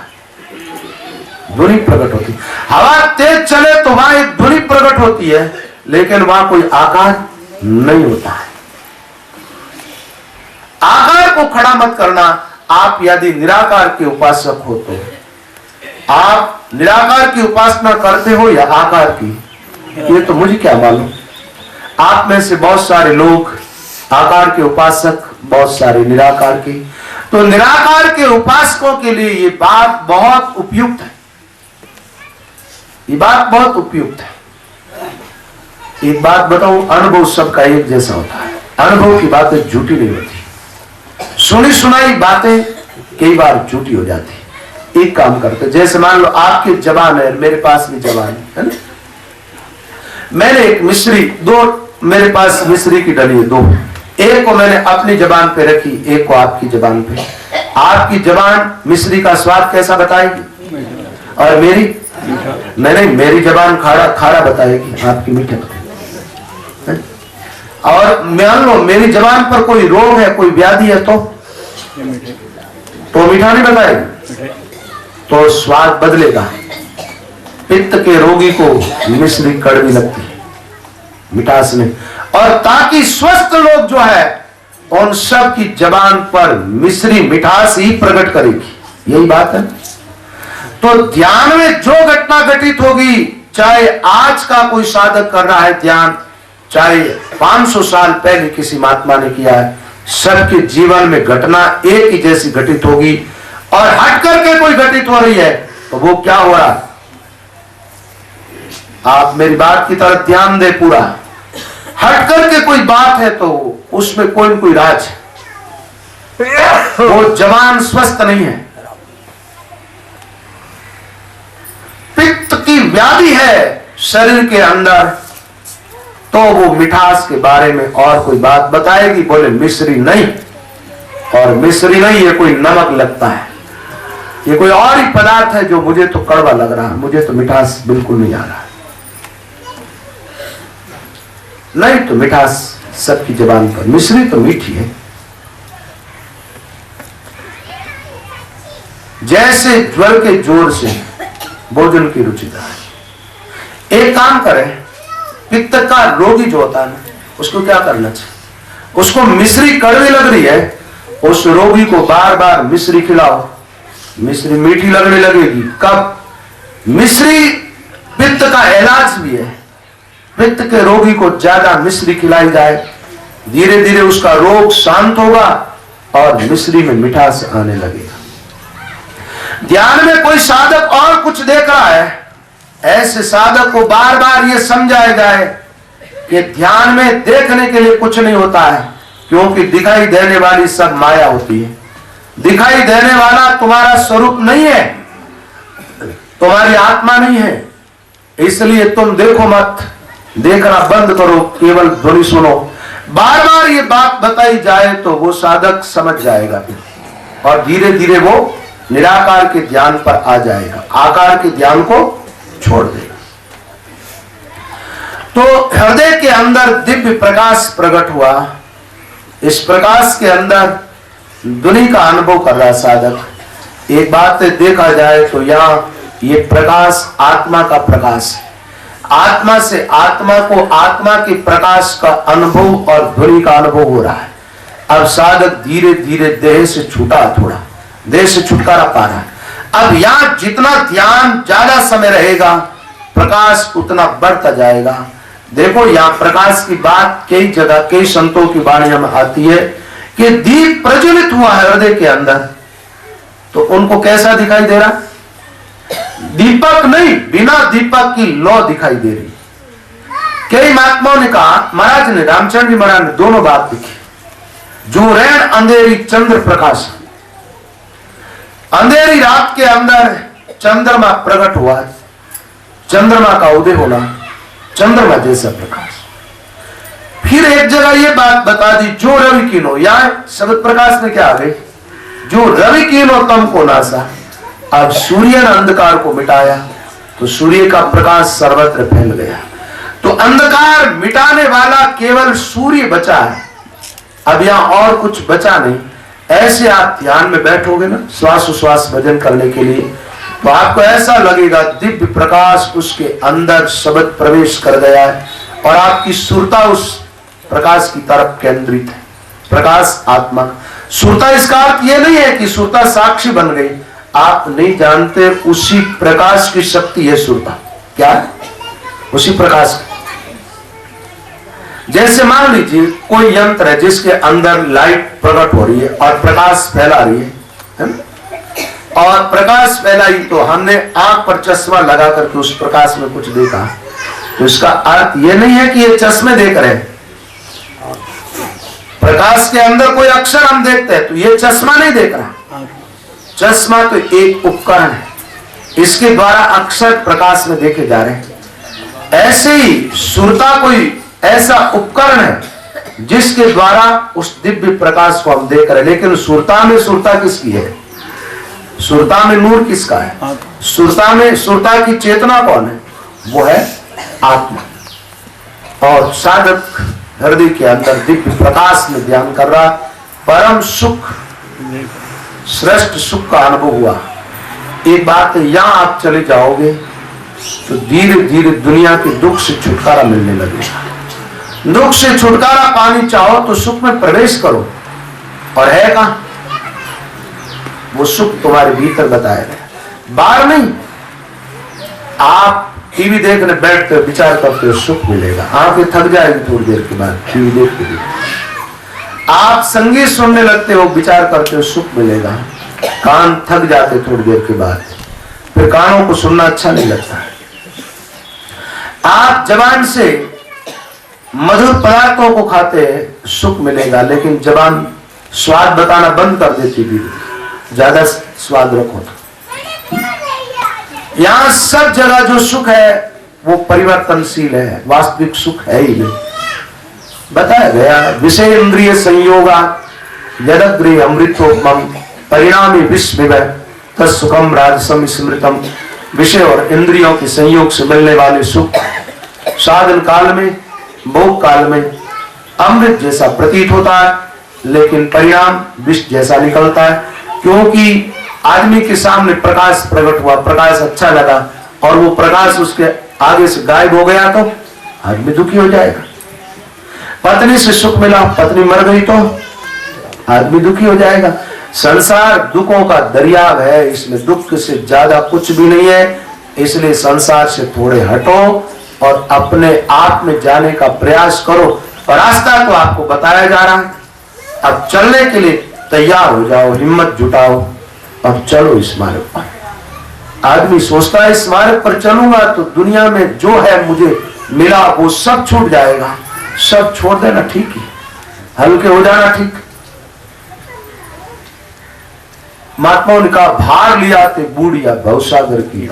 ध्वनि प्रकट होती है। हवा तेज चले तो वहां एक ध्वनि प्रकट होती है, लेकिन वहां कोई आकार नहीं होता है। आकार को खड़ा मत करना। आप यदि निराकार के उपासक हो तो आप निराकार की उपासना करते हो या आकार की, ये तो मुझे क्या मालूम। आप में से बहुत सारे लोग आकार के उपासक, बहुत सारे निराकार के। तो निराकार के उपासकों के लिए ये बात बहुत उपयुक्त है। ये बात बहुत उपयुक्त है। एक बात बताऊं, अनुभव सबका एक जैसा होता है। अनुभव की बातें झूठी नहीं होती। सुनी सुनाई बातें कई बार झूठी हो जाती। एक काम करते, जैसे मान लो आपकी जबान है, मेरे पास भी जबान है ना। मैंने एक मिश्री, दो मेरे पास मिश्री की डली है, दो। एक को मैंने अपनी जबान पे रखी, एक को आपकी जबान पे। आपकी जबान मिश्री का स्वाद कैसा बताएगी और मेरी जबान खारा बताएगी, आपकी मीठा बताएगी। और मान लो मेरी जबान पर कोई रोग है, कोई व्याधि है तो मीठा नहीं बताएगी, तो स्वाद बदलेगा। पित्त के रोगी को मिश्री कड़वी लगती है, मिठास नहीं। और ताकि स्वस्थ लोग जो है उन सब की जबान पर मिश्री मिठास ही प्रकट करेगी। यही बात है। तो ध्यान में जो घटना घटित होगी, चाहे आज का कोई साधक कर रहा है ध्यान, चाहे 500 साल पहले किसी महात्मा ने किया है, सबके जीवन में घटना एक ही जैसी घटित होगी। और हट करके कोई घटित हो रही है तो वो क्या हो रहा, आप मेरी बात की तरफ ध्यान दे पूरा। हट करके कोई बात है तो उसमें कोई न कोई राज है। वो जवान स्वस्थ नहीं है, पित्त की व्याधि है शरीर के अंदर, तो वो मिठास के बारे में और कोई बात बताएगी। बोले मिश्री नहीं, और मिश्री नहीं, ये कोई नमक लगता है, ये कोई और ही पदार्थ है जो मुझे तो कड़वा लग रहा है, मुझे तो मिठास बिल्कुल नहीं आ रहा है। नहीं तो मिठास सबकी जबान पर, मिश्री तो मीठी है। जैसे ज्वर के जोर से भोजन की रुचिता है। एक काम करें, पित्त का रोगी जो होता है ना, उसको क्या करना चाहिए? उसको मिश्री कड़वी लग रही है, उस रोगी को बार बार मिश्री खिलाओ, मिश्री मीठी लगने लगेगी। कब? मिश्री पित्त का इलाज भी है। पित्त के रोगी को ज्यादा मिश्री खिलाई जाए, धीरे धीरे उसका रोग शांत होगा और मिश्री में मिठास आने लगेगा। ध्यान में कोई साधक और कुछ देख रहा है, ऐसे साधक को बार बार यह समझाया जाए कि ध्यान में देखने के लिए कुछ नहीं होता है, क्योंकि दिखाई देने वाली सब माया होती है। दिखाई देने वाला तुम्हारा स्वरूप नहीं है, तुम्हारी आत्मा नहीं है। इसलिए तुम देखो मत, देखना बंद करो, केवल ध्वनि सुनो। बार बार ये बात बताई जाए तो वो साधक समझ जाएगा और धीरे धीरे वो निराकार के ध्यान पर आ जाएगा, आकार के ध्यान को छोड़ देगा। तो हृदय के अंदर दिव्य प्रकाश प्रकट हुआ। इस प्रकाश के अंदर ध्वनि का अनुभव कर रहा साधक। एक बात देखा जाए तो यहाँ ये प्रकाश आत्मा का प्रकाश है। आत्मा से आत्मा को, आत्मा के प्रकाश का अनुभव और ध्वनि का अनुभव हो रहा है। अब साधक धीरे धीरे देह से छूटा, थोड़ा देह से छुटकारा पा रहा है। अब यहाँ जितना ध्यान ज्यादा समय रहेगा, प्रकाश उतना बढ़ता जाएगा। देखो यहाँ प्रकाश की बात कई जगह, कई संतों की वाणी में आती है कि दीप प्रज्वलित हुआ है हृदय के अंदर, तो उनको कैसा दिखाई दे रहा? दीपक नहीं, बिना दीपक की लौ दिखाई दे रही। कई महात्माओं ने कहा, महाराज ने, रामचंद्र जी महाराज ने दोनों बात लिखी। जो रैन अंधेरी चंद्र प्रकाश, अंधेरी रात के अंदर चंद्रमा प्रकट हुआ, चंद्रमा का उदय होना, चंद्रमा जैसा प्रकाश। फिर एक जगह ये बात बता दी, जो रवि कीनो, या शब्द प्रकाश में क्या आ गई? जो रवि कीनो तम को नासा। अब सूर्य ने अंधकार को मिटाया तो सूर्य का प्रकाश सर्वत्र फैल गया। तो अंधकार मिटाने वाला केवल सूर्य बचा है, अब यहां और कुछ बचा नहीं। ऐसे आप ध्यान में बैठोगे ना, श्वास उश्वास भजन करने के लिए, तो आपको ऐसा लगेगा दिव्य प्रकाश उसके अंदर शब्द प्रवेश कर गया है और आपकी सुरता उस प्रकाश की तरफ केंद्रित है। प्रकाश आत्मा, सुरता इसका अर्थ यह नहीं है कि सुरता साक्षी बन गई। आप नहीं जानते उसी प्रकाश की शक्ति है सुरता। क्या है? उसी प्रकाश। जैसे मान लीजिए कोई यंत्र है जिसके अंदर लाइट प्रकट हो रही है और प्रकाश फैला रही है ना? और प्रकाश फैलाई तो हमने आंख पर चश्मा लगा करके उस प्रकाश में कुछ देखा, तो इसका अर्थ यह नहीं है कि ये चश्मे देख रहे हैं। प्रकाश के अंदर कोई अक्षर हम देखते हैं तो ये चश्मा नहीं देख रहा। चश्मा तो एक उपकरण है, इसके द्वारा अक्षर प्रकाश में देखे जा रहे हैं। ऐसे ही सुरता कोई ऐसा उपकरण है जिसके द्वारा उस दिव्य प्रकाश को हम देख रहे हैं। लेकिन सुरता किसकी है? सुरता में नूर किसका है? सुरता की चेतना कौन है? वो है आत्मा। और साधक हृदय के अंदर दिव्य प्रकाश में ध्यान कर रहा, परम सुख, श्रेष्ठ सुख का अनुभव हुआ। एक बात है, यहां आप चले जाओगे तो धीरे धीरे दुनिया के दुख से छुटकारा मिलने लगेगा। दुख से छुटकारा पानी चाहो तो सुख में प्रवेश करो, और है कहां? वो सुख तुम्हारे भीतर बताया गया, बाहर नहीं। आप टीवी देखने बैठते विचार करते हो, सुख मिलेगा, आंखें थक जाएगी थोड़ी देर के बाद टीवी देखते हुए। आप संगीत सुनने लगते हो, विचार करते हो, सुख मिलेगा, कान थक जाते थोड़ी देर के बाद, फिर कानों को सुनना अच्छा नहीं लगता। आप जबान से मधुर पदार्थों को खाते हैं, सुख मिलेगा, लेकिन जबान स्वाद बताना बंद कर देती थी, ज्यादा स्वाद रखो तो। यहां सब जगह जो सुख है वो परिवर्तनशील है, वास्तविक सुख है ही नहीं। बताया गया, विषय इंद्रिय संयोगा यदग्रे अमृतोपम परिणामी विश्व तत्सुखम राजसम स्मृतम। विषय और इंद्रियों के संयोग से मिलने वाले सुख साधन काल में, भोग काल में अमृत जैसा प्रतीत होता है, लेकिन परिणाम विष जैसा निकलता है। क्योंकि आदमी के सामने प्रकाश प्रकट हुआ, प्रकाश अच्छा लगा और वो प्रकाश उसके आगे से गायब हो गया, तो आदमी दुखी हो जाएगा। पत्नी से सुख मिला, पत्नी मर गई तो आदमी दुखी हो जाएगा। संसार दुखों का दरिया है, इसमें दुख से ज्यादा कुछ भी नहीं है। इसलिए संसार से थोड़े हटो और अपने आप में जाने का प्रयास करो। और रास्ता तो आपको बताया जा रहा है, अब चलने के लिए तैयार हो जाओ, हिम्मत जुटाओ, अब चलो इस मार्ग पर। आदमी सोचता है इस मार्ग पर चलूंगा तो दुनिया में जो है मुझे मिला वो सब छूट जाएगा। सब छोड़ देना ठीक है, हल्के हो जाना ठीक। महात्माओं ने कहा भार लिया ते बूढ़िया भवसागर की,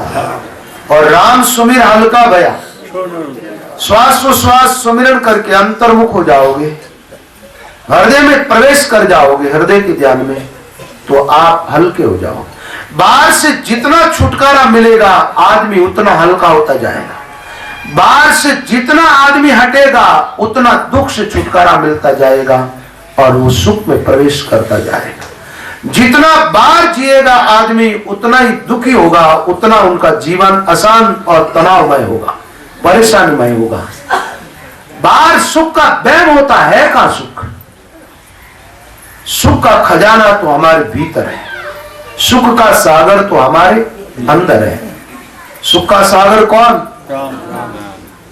और राम सुमिर हल्का भया। श्वास सुमिरन करके अंतर्मुख हो जाओगे, हृदय में प्रवेश कर जाओगे, हृदय के ध्यान में, तो आप हल्के हो जाओगे। बाहर से जितना छुटकारा मिलेगा आदमी उतना हल्का होता जाएगा। बाहर से जितना आदमी हटेगा उतना दुख से छुटकारा मिलता जाएगा और वो सुख में प्रवेश करता जाएगा। जितना बाहर जिएगा आदमी उतना ही दुखी होगा, उतना उनका जीवन आसान और तनावमय होगा, परेशानीमय होगा। बाहर सुख का वहम होता है, कहां सुख? सुख का खजाना तो हमारे भीतर है, सुख का सागर तो हमारे अंदर है। सुख का सागर कौन?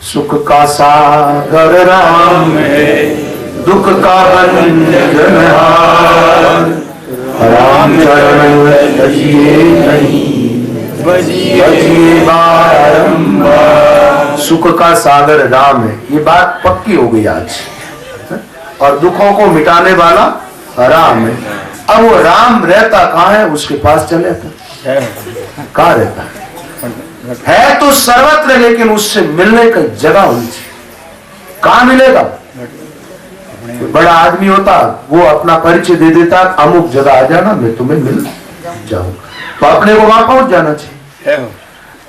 सुख का सागर राम है, दुख का बंधनहार, राम चरण बजिए नहीं, बजिए बारंबार। सुख का सागर राम है, ये बात पक्की हो गई आज। और दुखों को मिटाने वाला राम है। अब वो राम रहता कहाँ है? उसके पास चले तो कहाँ रहता है तो सर्वत्र, लेकिन उससे मिलने का जगह होनी चाहिए। कहाँ मिलेगा? बड़ा आदमी होता वो अपना परिचय दे देता, अमुक जगह आ जाना, मैं तुम्हें मिल जाऊंगा, तो अपने को वहां पहुंच जाना चाहिए।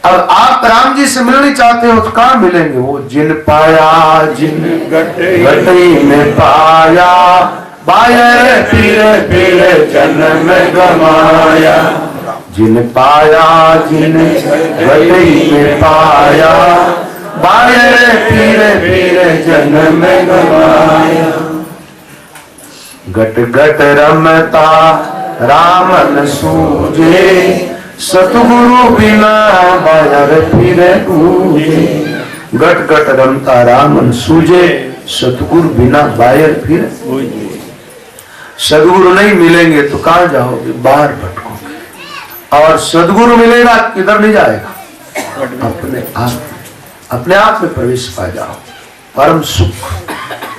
अब आप राम जी से मिलनी चाहते हो तो कहाँ मिलेंगे? वो जिन पाया जिन गटई में पाया, बायर फिरे फिरे जन्म में गमाया। जिन पाया जिन गटई में पाया, बायर फिरे फिरे जन्म में गमाया। गट गट रमता रामन सूझे, सतगुरु बिना बायर फिरे पूजे। गट गट रमता रामन सूझे, सतगुरु बिना बायर फिरे पूजे। सदगुरु नहीं मिलेंगे तो कहां जाओगे? बाहर भटकोगे। और सदगुरु मिलेगा किधर नहीं जाएगा? अपने आप में प्रवेश पा जाओ। परम सुख,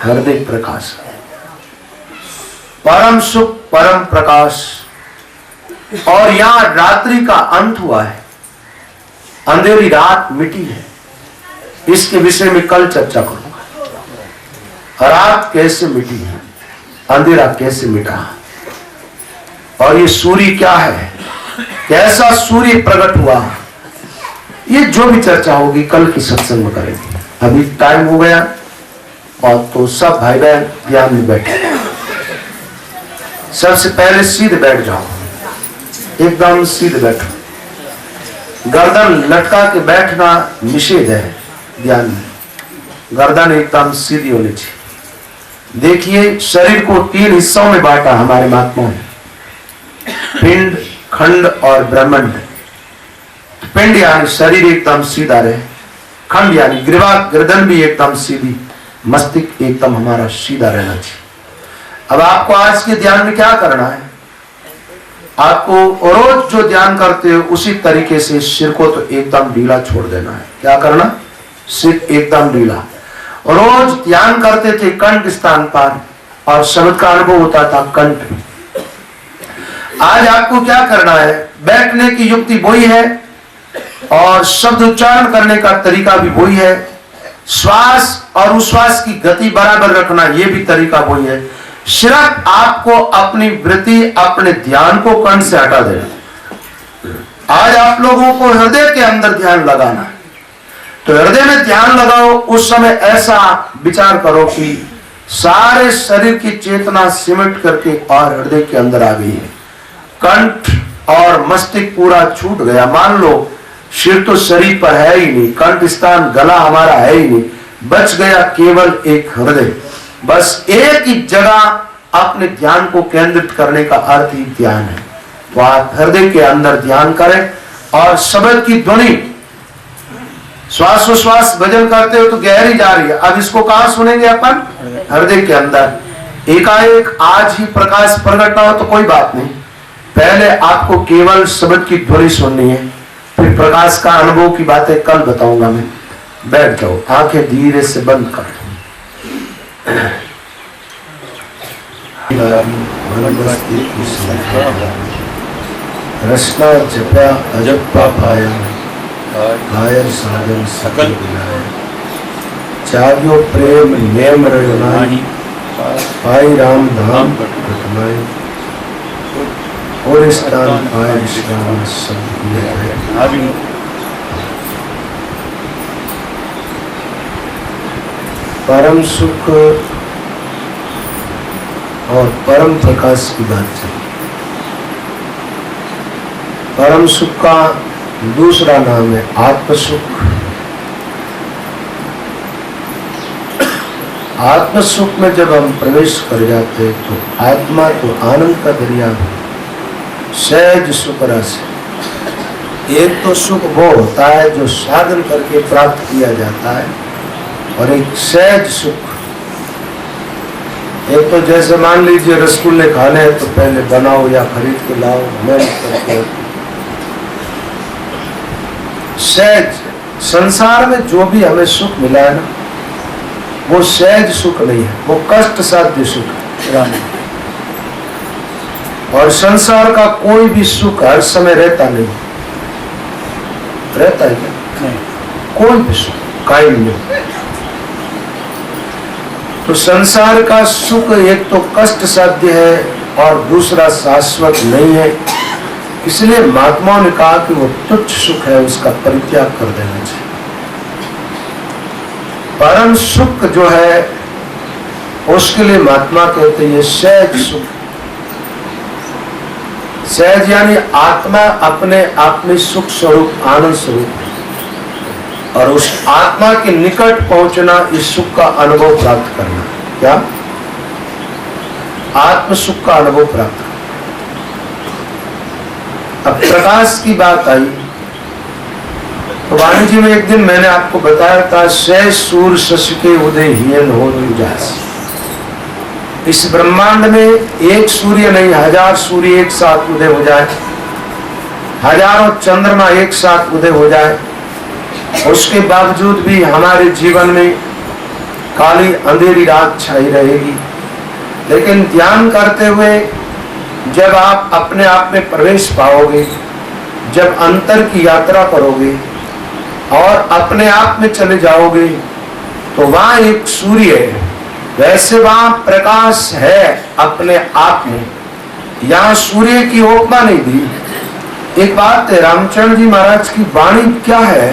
हृदय प्रकाश, परम सुख, परम प्रकाश। और यहां रात्रि का अंत हुआ है, अंधेरी रात मिटी है। इसके विषय में कल चर्चा करूंगा। रात कैसे मिटी है, अंधेरा कैसे मिटा, और ये सूर्य क्या है, कैसा सूर्य प्रकट हुआ, ये जो भी चर्चा होगी कल की सत्संग में करेंगे। अभी टाइम हो गया और तो सब भाई बहन ध्यान में बैठे। सबसे पहले सीधे बैठ जाओ, एकदम सीधे बैठो। गर्दन लटका के बैठना निषेध है ध्यान में, गर्दन एकदम सीधी होनी चाहिए। देखिए शरीर को 3 हिस्सों में बांटा हमारे महात्माओं ने, पिंड, खंड और ब्रह्मांड। पिंड यानी शरीर एकदम सीधा रहे, खंड यानी ग्रीवा गर्दन भी एकदम सीधी, मस्तिष्क एकदम हमारा सीधा रहना चाहिए। अब आपको आज के ध्यान में क्या करना है? आपको रोज जो ध्यान करते हो उसी तरीके से सिर को तो एकदम ढीला छोड़ देना है। क्या करना? सिर एकदम ढीला। रोज ध्यान करते थे कंठ स्थान पर और शब्द का अनुभव होता था कंठ में। आज आपको क्या करना है? बैठने की युक्ति वही है और शब्द उच्चारण करने का तरीका भी वही है, श्वास और उश्वास की गति बराबर रखना ये भी तरीका वही है। सिर्फ आपको अपनी वृत्ति, अपने ध्यान को कंठ से हटा देना। आज आप लोगों को हृदय के अंदर ध्यान लगाना है, तो हृदय में ध्यान लगाओ। उस समय ऐसा विचार करो कि सारे शरीर की चेतना सिमट करके और हृदय के अंदर आ गई है। कंठ और मस्तिष्क पूरा छूट गया। मान लो सिर तो शरीर पर है ही नहीं, कंठ स्थान गला हमारा है ही नहीं, बच गया केवल एक हृदय। बस एक ही जगह अपने ध्यान को केंद्रित करने का अर्थ ही ध्यान है। तो आप हृदय के अंदर ध्यान करें और शब्द की ध्वनि श्वासोश्वास भजन करते हो तो गहरी जा रही है। अब इसको कहां सुनेंगे अपन? हृदय के अंदर। एकाएक आज ही प्रकाश प्रकट ना हो तो कोई बात नहीं, पहले आपको केवल शब्द की ध्वनि सुननी है, फिर प्रकाश का अनुभव की बातें कल बताऊंगा मैं। बैठ जाओ, आंखें धीरे से बंद कर। रसना जपा अजप्पा पाया, कायर साधन सकल बिनाया। जाग्यो प्रेम नेम रही, पाई राम धाम कटनाई। और स्थान पाए विश्राम सब। परम सुख और परम प्रकाश की बात है। परम सुख का दूसरा नाम है आत्म सुख। आत्म सुख में जब हम प्रवेश कर जाते हैं तो आत्मा तो आनंद का दरिया है, सहज सुख रस। एक तो सुख वो होता है जो साधन करके प्राप्त किया जाता है, और एक सहज सुख। एक तो जैसे मान लीजिए रसगुल्ले खाने हैं तो पहले बनाओ या खरीद के लाओ, मेहनत करके। सहज संसार में जो भी हमें सुख मिला है ना, वो सहज सुख नहीं है, वो कष्ट साध्य सुख है। और संसार का कोई भी सुख हर समय रहता नहीं। रहता है क्या? नहीं। कोई भी सुख कायम नहीं। तो संसार का सुख एक तो कष्ट साध्य है और दूसरा शाश्वत नहीं है। इसलिए महात्माओं ने कहा कि वो तुच्छ सुख है, उसका परित्याग कर देना चाहिए। परम सुख जो है उसके लिए महात्मा कहते हैं ये सहज सुख। सहज यानी आत्मा अपने आप में सुख स्वरूप आनंद स्वरूप, और उस आत्मा के निकट पहुंचना, इस सुख का अनुभव प्राप्त करना। क्या? आत्म सुख का अनुभव प्राप्त करना। अब प्रकाश की बात आई तो वाणी जी में एक दिन मैंने आपको बताया था, सहज सूर शशि के उदय हियन हो उजास। इस ब्रह्मांड में एक सूर्य नहीं, 1000 सूर्य एक साथ उदय हो जाए, हजारों चंद्रमा एक साथ उदय हो जाए, उसके बावजूद भी हमारे जीवन में काली अंधेरी रात छाई रहेगी। लेकिन ध्यान करते हुए जब आप अपने आप में प्रवेश पाओगे, जब अंतर की यात्रा करोगे और अपने आप में चले जाओगे, तो वहां एक सूर्य है। वैसे वहां प्रकाश है अपने आप में। यहाँ सूर्य की उपमा नहीं दी। एक बात है, रामचंद्र जी महाराज की वाणी क्या है,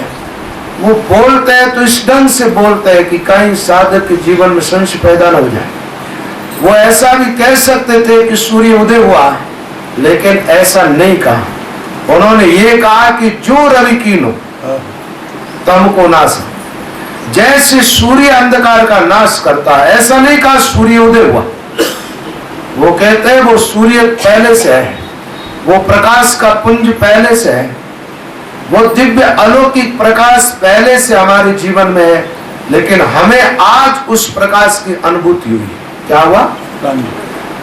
वो बोलते हैं तो इस ढंग से बोलते हैं कि कहीं साधक के जीवन में संशय पैदा न हो जाए। वो ऐसा भी कह सकते थे कि सूर्य उदय हुआ, लेकिन ऐसा नहीं कहा। उन्होंने ये कहा कि जो रवि कीनो तम को नाश। जैसे सूर्य अंधकार का नाश करता है, ऐसा नहीं कहा सूर्य उदय हुआ। वो कहते हैं वो सूर्य पहले से है, वो प्रकाश का पुंज पहले से है, वो दिव्य अलौकिक प्रकाश पहले से हमारे जीवन में है, लेकिन हमें आज उस प्रकाश की अनुभूति हुई। क्या हुआ?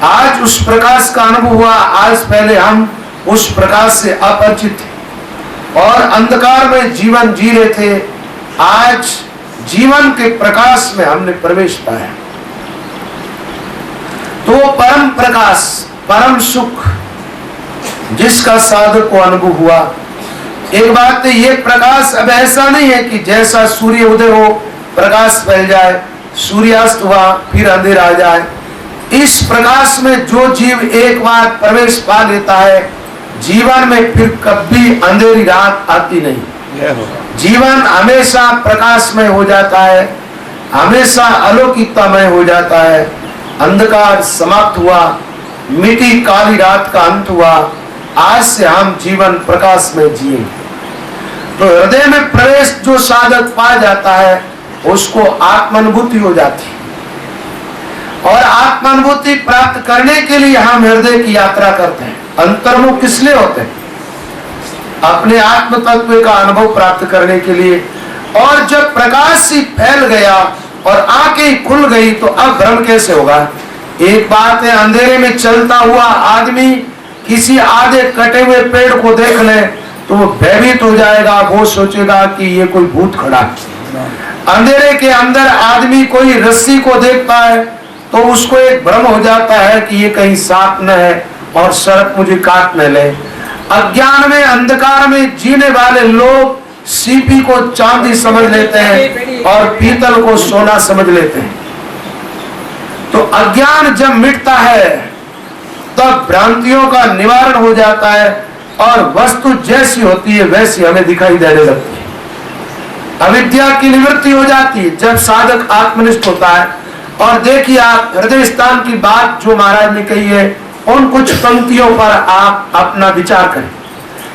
आज उस प्रकाश का अनुभव हुआ। आज पहले हम उस प्रकाश से अपरिचित थे और अंधकार में जीवन जी रहे थे। आज जीवन के प्रकाश में हमने प्रवेश पाया। तो परम प्रकाश, परम सुख जिसका साधक को अनुभव हुआ। एक बात है, ये प्रकाश अब ऐसा नहीं है कि जैसा सूर्य उदय हो प्रकाश फैल जाए, सूर्यास्त हुआ फिर अंधेरा आ जाए। इस प्रकाश में जो जीव एक बार प्रवेश पा लेता है, जीवन में फिर कभी अंधेरी रात आती नहीं। जीवन हमेशा प्रकाशमय हो जाता है, हमेशा अलौकिकतामय हो जाता है। अंधकार समाप्त हुआ, मिटी काली रात का अंत हुआ। आज से हम जीवन प्रकाश में जिए। तो हृदय में प्रवेश जो साधक पा जाता है, उसको आत्मानुभूति हो जाती। और आत्मानुभूति प्राप्त करने के लिए हम हृदय की यात्रा करते हैं। अंतर्मुख किस लिए होते हैं? अपने आत्म तत्व का अनुभव प्राप्त करने के लिए। और जब प्रकाश ही फैल गया और आंखें खुल गई तो अब भ्रम कैसे होगा? एक बात है, अंधेरे में चलता हुआ आदमी किसी आधे कटे हुए पेड़ को देख ले तो वो भयभीत हो जाएगा, वो सोचेगा कि ये कोई भूत खड़ा है। अंधेरे के अंदर आदमी कोई रस्सी को देखता है तो उसको एक भ्रम हो जाता है कि ये कहीं सांप न है और सर्प मुझे काट न ले। अज्ञान में, अंधकार में जीने वाले लोग सीपी को चांदी समझ लेते हैं और पीतल को सोना समझ लेते हैं। तो अज्ञान जब मिटता है तब भ्रांतियों का निवारण हो जाता है और वस्तु जैसी होती है वैसी हमें दिखाई देने लगती है। अविद्या की निवृत्ति हो जाती है जब साधक आत्मनिष्ठ होता है। और देखिए, आप हृदय स्थान की बात जो महाराज ने कही है, उन कुछ पंक्तियों पर आप अपना विचार करें,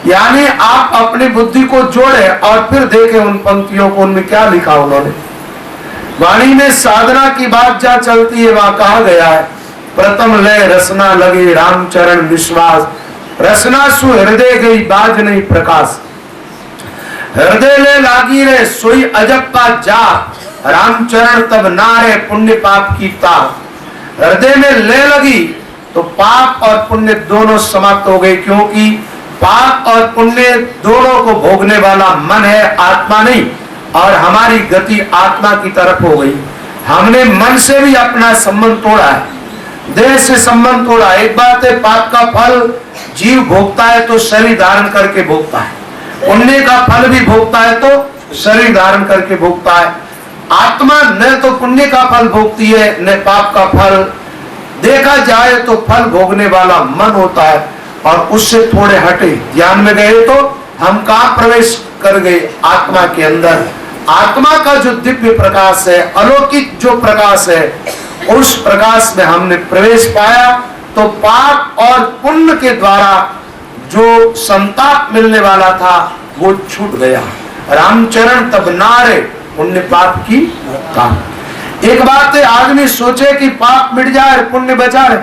यानी आप अपनी बुद्धि को जोड़े और फिर देखें उन पंक्तियों को, उनमें क्या लिखा उन्होंने। वाणी में साधना की बात जहाँ चलती है वहां कहा गया है, प्रथम लय रसना लगे रामचरण विश्वास, रसना सु हृदय गई बाज नहीं प्रकाश, हृदय ले लागी रे सोई अजब का जा, रामचरण तब नारे पुण्य पाप की ता। हृदय में ले लगी तो पाप और पुण्य दोनों समाप्त हो गए, क्योंकि पाप और पुण्य दोनों को भोगने वाला मन है, आत्मा नहीं। और हमारी गति आत्मा की तरफ हो गई। हमने मन से भी अपना संबंध तोड़ा है, देह से संबंध तोड़ा। एक बात है, पाप का फल जीव भोगता है तो शरीर धारण करके भोगता है, पुण्य का फल भी भोगता है तो शरीर धारण करके भोगता है। आत्मा न तो पुण्य का फल भोगती है न पाप का फल। देखा जाए तो फल भोगने वाला मन होता है और उससे थोड़े हटे ध्यान में गए तो हम कहाँ प्रवेश कर गए? आत्मा के अंदर। आत्मा का जो दिव्य प्रकाश है, अलौकिक जो प्रकाश है, उस प्रकाश में हमने प्रवेश पाया तो पाप और पुण्य के द्वारा जो संताप मिलने वाला था वो छूट गया। रामचरण तब नारे पुण्य पाप की काम। एक बात है, आदमी सोचे कि पाप मिट जाए पुण्य बचा रहे,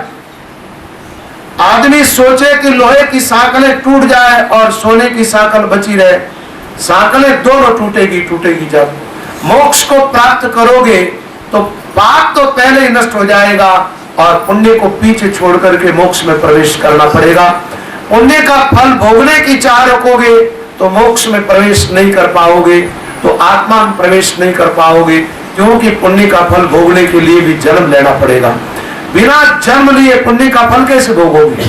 आदमी सोचे कि लोहे की सांकलें टूट जाए और सोने की सांकल बची रहे, सांकलें दोनों टूटेगी। जब मोक्ष को प्राप्त करोगे तो पाप तो पहले ही नष्ट हो जाएगा और पुण्य को पीछे छोड़ करके मोक्ष में प्रवेश करना पड़ेगा। पुण्य का फल भोगने की चाह रखोगे तो मोक्ष में प्रवेश नहीं कर पाओगे, तो आत्मा में प्रवेश नहीं कर पाओगे, क्योंकि पुण्य का फल भोगने के लिए भी जन्म लेना पड़ेगा। बिना जन्म लिए पुण्य का फल कैसे भोगोगे?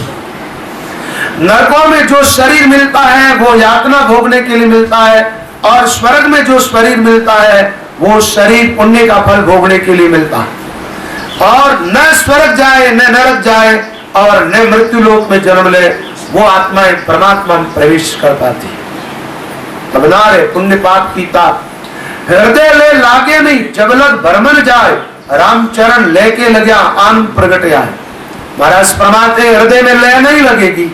नरकों में जो शरीर मिलता है वो यातना भोगने के लिए मिलता है, और स्वर्ग में जो शरीर मिलता है वो शरीर पुण्य का फल भोगने के लिए मिलता है। और न स्वर्ग जाए न नरक जाए और न मृत्यु लोक में जन्म ले, वो आत्माएं परमात्मा में प्रवेश कर पाती है। तब नारे पुण्य पाप की ताप, हृदय ले लागे नहीं जब लग भरमन जाए, रामचरण लेके लग्या आनंद प्रगट आए। महाराज फरमाते हृदय में लय नहीं लगेगी,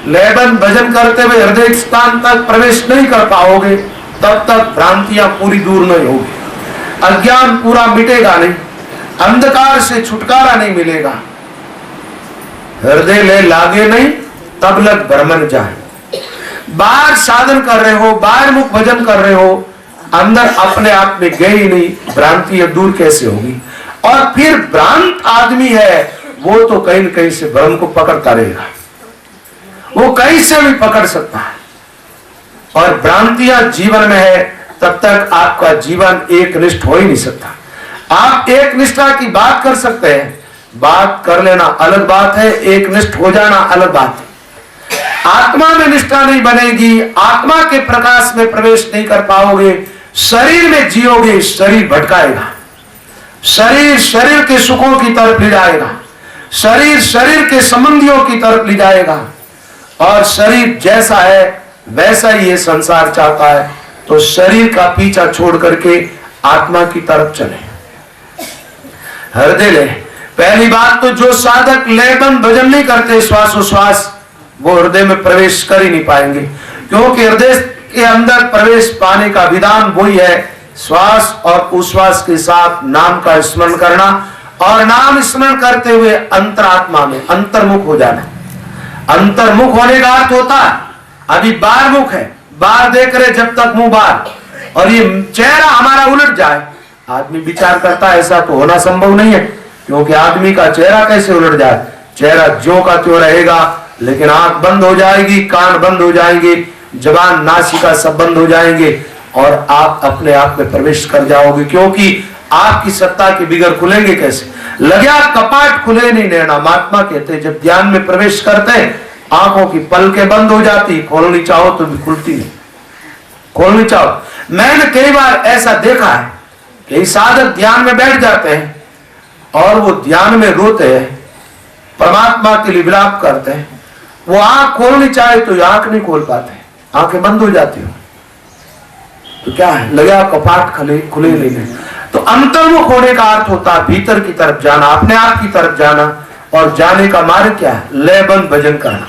लयबंद भजन करते हुए हृदय स्थान तक प्रवेश नहीं कर पाओगे, तब तक भ्रांतियां पूरी दूर नहीं होगी, अज्ञान पूरा मिटेगा नहीं, अंधकार से छुटकारा नहीं मिलेगा। हृदय ले लागे नहीं तब लग भरमन जाए। बाहर साधन कर रहे हो, बाहर मुख भजन कर रहे हो, अंदर अपने आप में गए ही नहीं, भ्रांति दूर कैसे होगी? और फिर भ्रांत आदमी है वो तो कहीं न कहीं से भ्रम को पकड़ता रहेगा, वो कहीं से भी पकड़ सकता है। और भ्रांतियां जीवन में है तब तक आपका जीवन एक निष्ठ हो ही नहीं सकता। आप एक निष्ठा की बात कर सकते हैं, बात कर लेना अलग बात है, एक निष्ठ हो जाना अलग बात है। आत्मा में निष्ठा नहीं बनेगी, आत्मा के प्रकाश में प्रवेश नहीं कर पाओगे, शरीर में जियोगे, शरीर भटकाएगा, शरीर शरीर के सुखों की तरफ ले जाएगा, शरीर शरीर के संबंधियों की तरफ ले जाएगा, और शरीर जैसा है वैसा ही ये संसार चाहता है। तो शरीर का पीछा छोड़ करके आत्मा की तरफ चले। हृदय ले, पहली बात तो जो साधक लयबंद भजन नहीं करते श्वासोश्वास, वो हृदय में प्रवेश कर ही नहीं पाएंगे, क्योंकि हृदय के अंदर प्रवेश पाने का विधान वही है श्वास और उश्वास के साथ नाम का स्मरण करना और नाम स्मरण करते हुए अंतरात्मा में अंतर्मुख हो जाना। अंतर्मुख होने का अर्थ होता है अभी बाहरमुख है, बाहर देख रहे जब तक मुंह बाहर, और ये चेहरा हमारा उलट जाए। आदमी विचार करता है ऐसा तो होना संभव नहीं है, क्योंकि आदमी का चेहरा कैसे उलट जाए? चेहरा ज्यों का त्यों रहेगा, लेकिन आंख बंद हो जाएगी, कान बंद हो जाएंगे, जबान नासिका सब बंद हो जाएंगे और आप अपने आप में प्रवेश कर जाओगे, क्योंकि आपकी सत्ता के बिगर खुलेंगे कैसे? लग्या कपाट खुले नहीं नैना। महात्मा कहते जब ध्यान में प्रवेश करते हैं आंखों की पलकें बंद हो जाती, खोलनी चाहो तो भी खुलती नहीं, खोलनी चाहो। मैंने कई बार ऐसा देखा है कि साधक ध्यान में बैठ जाते हैं और वो ध्यान में रोते हैं, परमात्मा के लिए विलाप करते हैं, वो आंख खोलनी चाहे तो आंख नहीं खोल पाते, आंखें बंद हो जाती हो। तो क्या है? लगा कपाट खुले नहीं। तो अंतर्मुख होने का अर्थ होता है भीतर की तरफ जाना, अपने आप की तरफ जाना, और जाने का मार्ग क्या है? लयबंद भजन करना,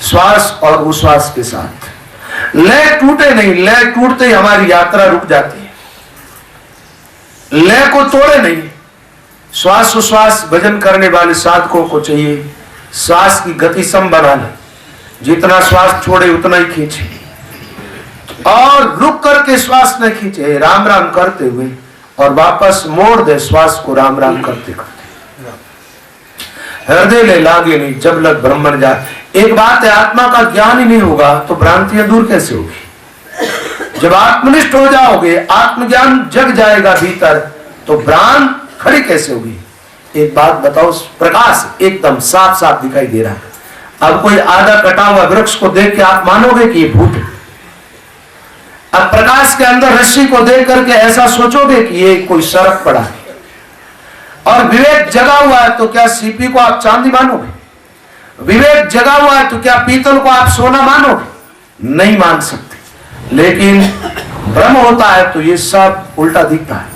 श्वास और उश्वास के साथ। लय टूटे नहीं, लय टूटते ही हमारी यात्रा रुक जाती है। लय को तोड़े नहीं। श्वास उश्वास भजन करने वाले साधकों को चाहिए श्वास की गति सम बना ले, जितना श्वास छोड़े उतना ही खींचे, और रुक करके श्वास न खींचे, राम राम करते हुए, और वापस मोड़ दे श्वास को राम राम करते करते। हृदय ले लागे नहीं जब लग ब्रह्म न जाए। एक बात है, आत्मा का ज्ञान ही नहीं होगा तो भ्रांतियां दूर कैसे होगी? जब आत्मनिष्ठ हो जाओगे, आत्मज्ञान जग जाएगा भीतर, तो भ्रांत खड़ी कैसे होगी? एक बात बताओ, प्रकाश एकदम साफ साफ दिखाई दे रहा है। अब कोई आधा कटा हुआ वृक्ष को देख के आप मानोगे कि ये भूत है? अब प्रकाश के अंदर रस्सी को देख करके ऐसा सोचोगे कि ये कोई सरक पड़ा है? और विवेक जगा हुआ है तो क्या सीपी को आप चांदी मानोगे? विवेक जगा हुआ है तो क्या पीतल को आप सोना मानोगे? नहीं मान सकते। लेकिन ब्रह्म होता है तो ये सब उल्टा दिखता है,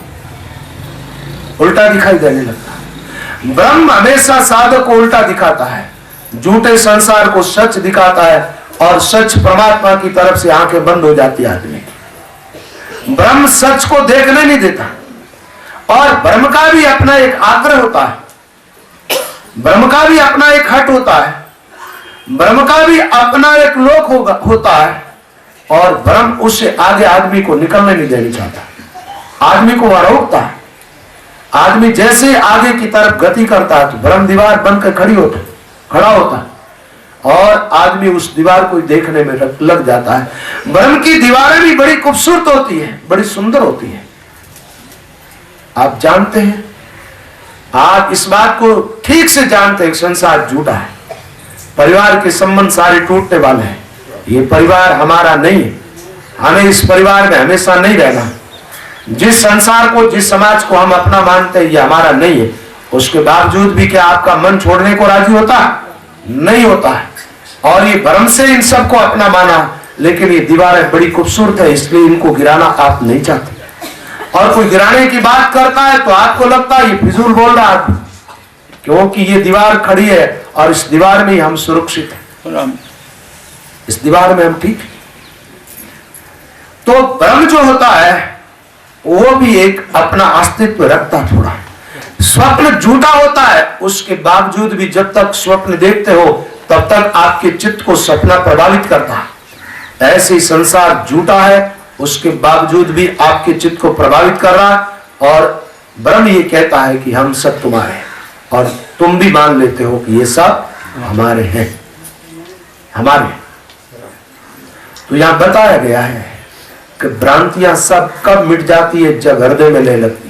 उल्टा दिखाई देने लगता है। ब्रह्म हमेशा साधक को उल्टा दिखाता है, झूठे संसार को सच दिखाता है, और सच परमात्मा की तरफ से आंखें बंद हो जाती है आदमी की। ब्रह्म सच को देखने नहीं देता, और ब्रह्म का भी अपना एक आग्रह होता है, ब्रह्म का भी अपना एक हट होता है, ब्रह्म का भी अपना एक लोक होता है, और ब्रह्म उससे आगे आदमी को निकलने नहीं देना चाहता, आदमी को वह रोकता है। आदमी जैसे आगे की तरफ गति करता है तो ब्रह्म दीवार बनकर खड़ा होता है, और आदमी उस दीवार को देखने में लग जाता है। ब्रह्म की दीवारें भी बड़ी खूबसूरत होती है, बड़ी सुंदर होती है। आप जानते हैं, आप इस बात को ठीक से जानते हैं, संसार झूठा है, परिवार के संबंध सारे टूटने वाले हैं। ये परिवार हमारा नहीं है, हमें इस परिवार में हमेशा नहीं रहना। जिस संसार को, जिस समाज को हम अपना मानते हैं, ये हमारा नहीं है। उसके बावजूद भी क्या आपका मन छोड़ने को राजी होता है? नहीं होता है। और ये भ्रम से इन सबको अपना माना, लेकिन ये दीवारें बड़ी खूबसूरत है, इसलिए इनको गिराना आप नहीं चाहते। और कोई गिराने की बात करता है तो आपको लगता है ये फिजूल बोल रहा है, क्योंकि ये दीवार खड़ी है और इस दीवार में हम सुरक्षित हैं, इस दीवार में हम ठीक हैं। तो ब्रह्म जो होता है वो भी एक अपना अस्तित्व रखता थोड़ा। स्वप्न झूठा होता है, उसके बावजूद भी जब तक स्वप्न देखते हो तब तक आपके चित्त को सपना प्रभावित करता है। ऐसे संसार झूठा है, उसके बावजूद भी आपके चित्त को प्रभावित कर रहा है, और ब्रह्म ये कहता है कि हम सब तुम्हारे हैं, और तुम भी मान लेते हो कि ये सब हमारे हैं, हमारे। तो यहां बताया गया है कि भ्रांतियां सब कब मिट जाती है? जब हृदय में ले लगती है।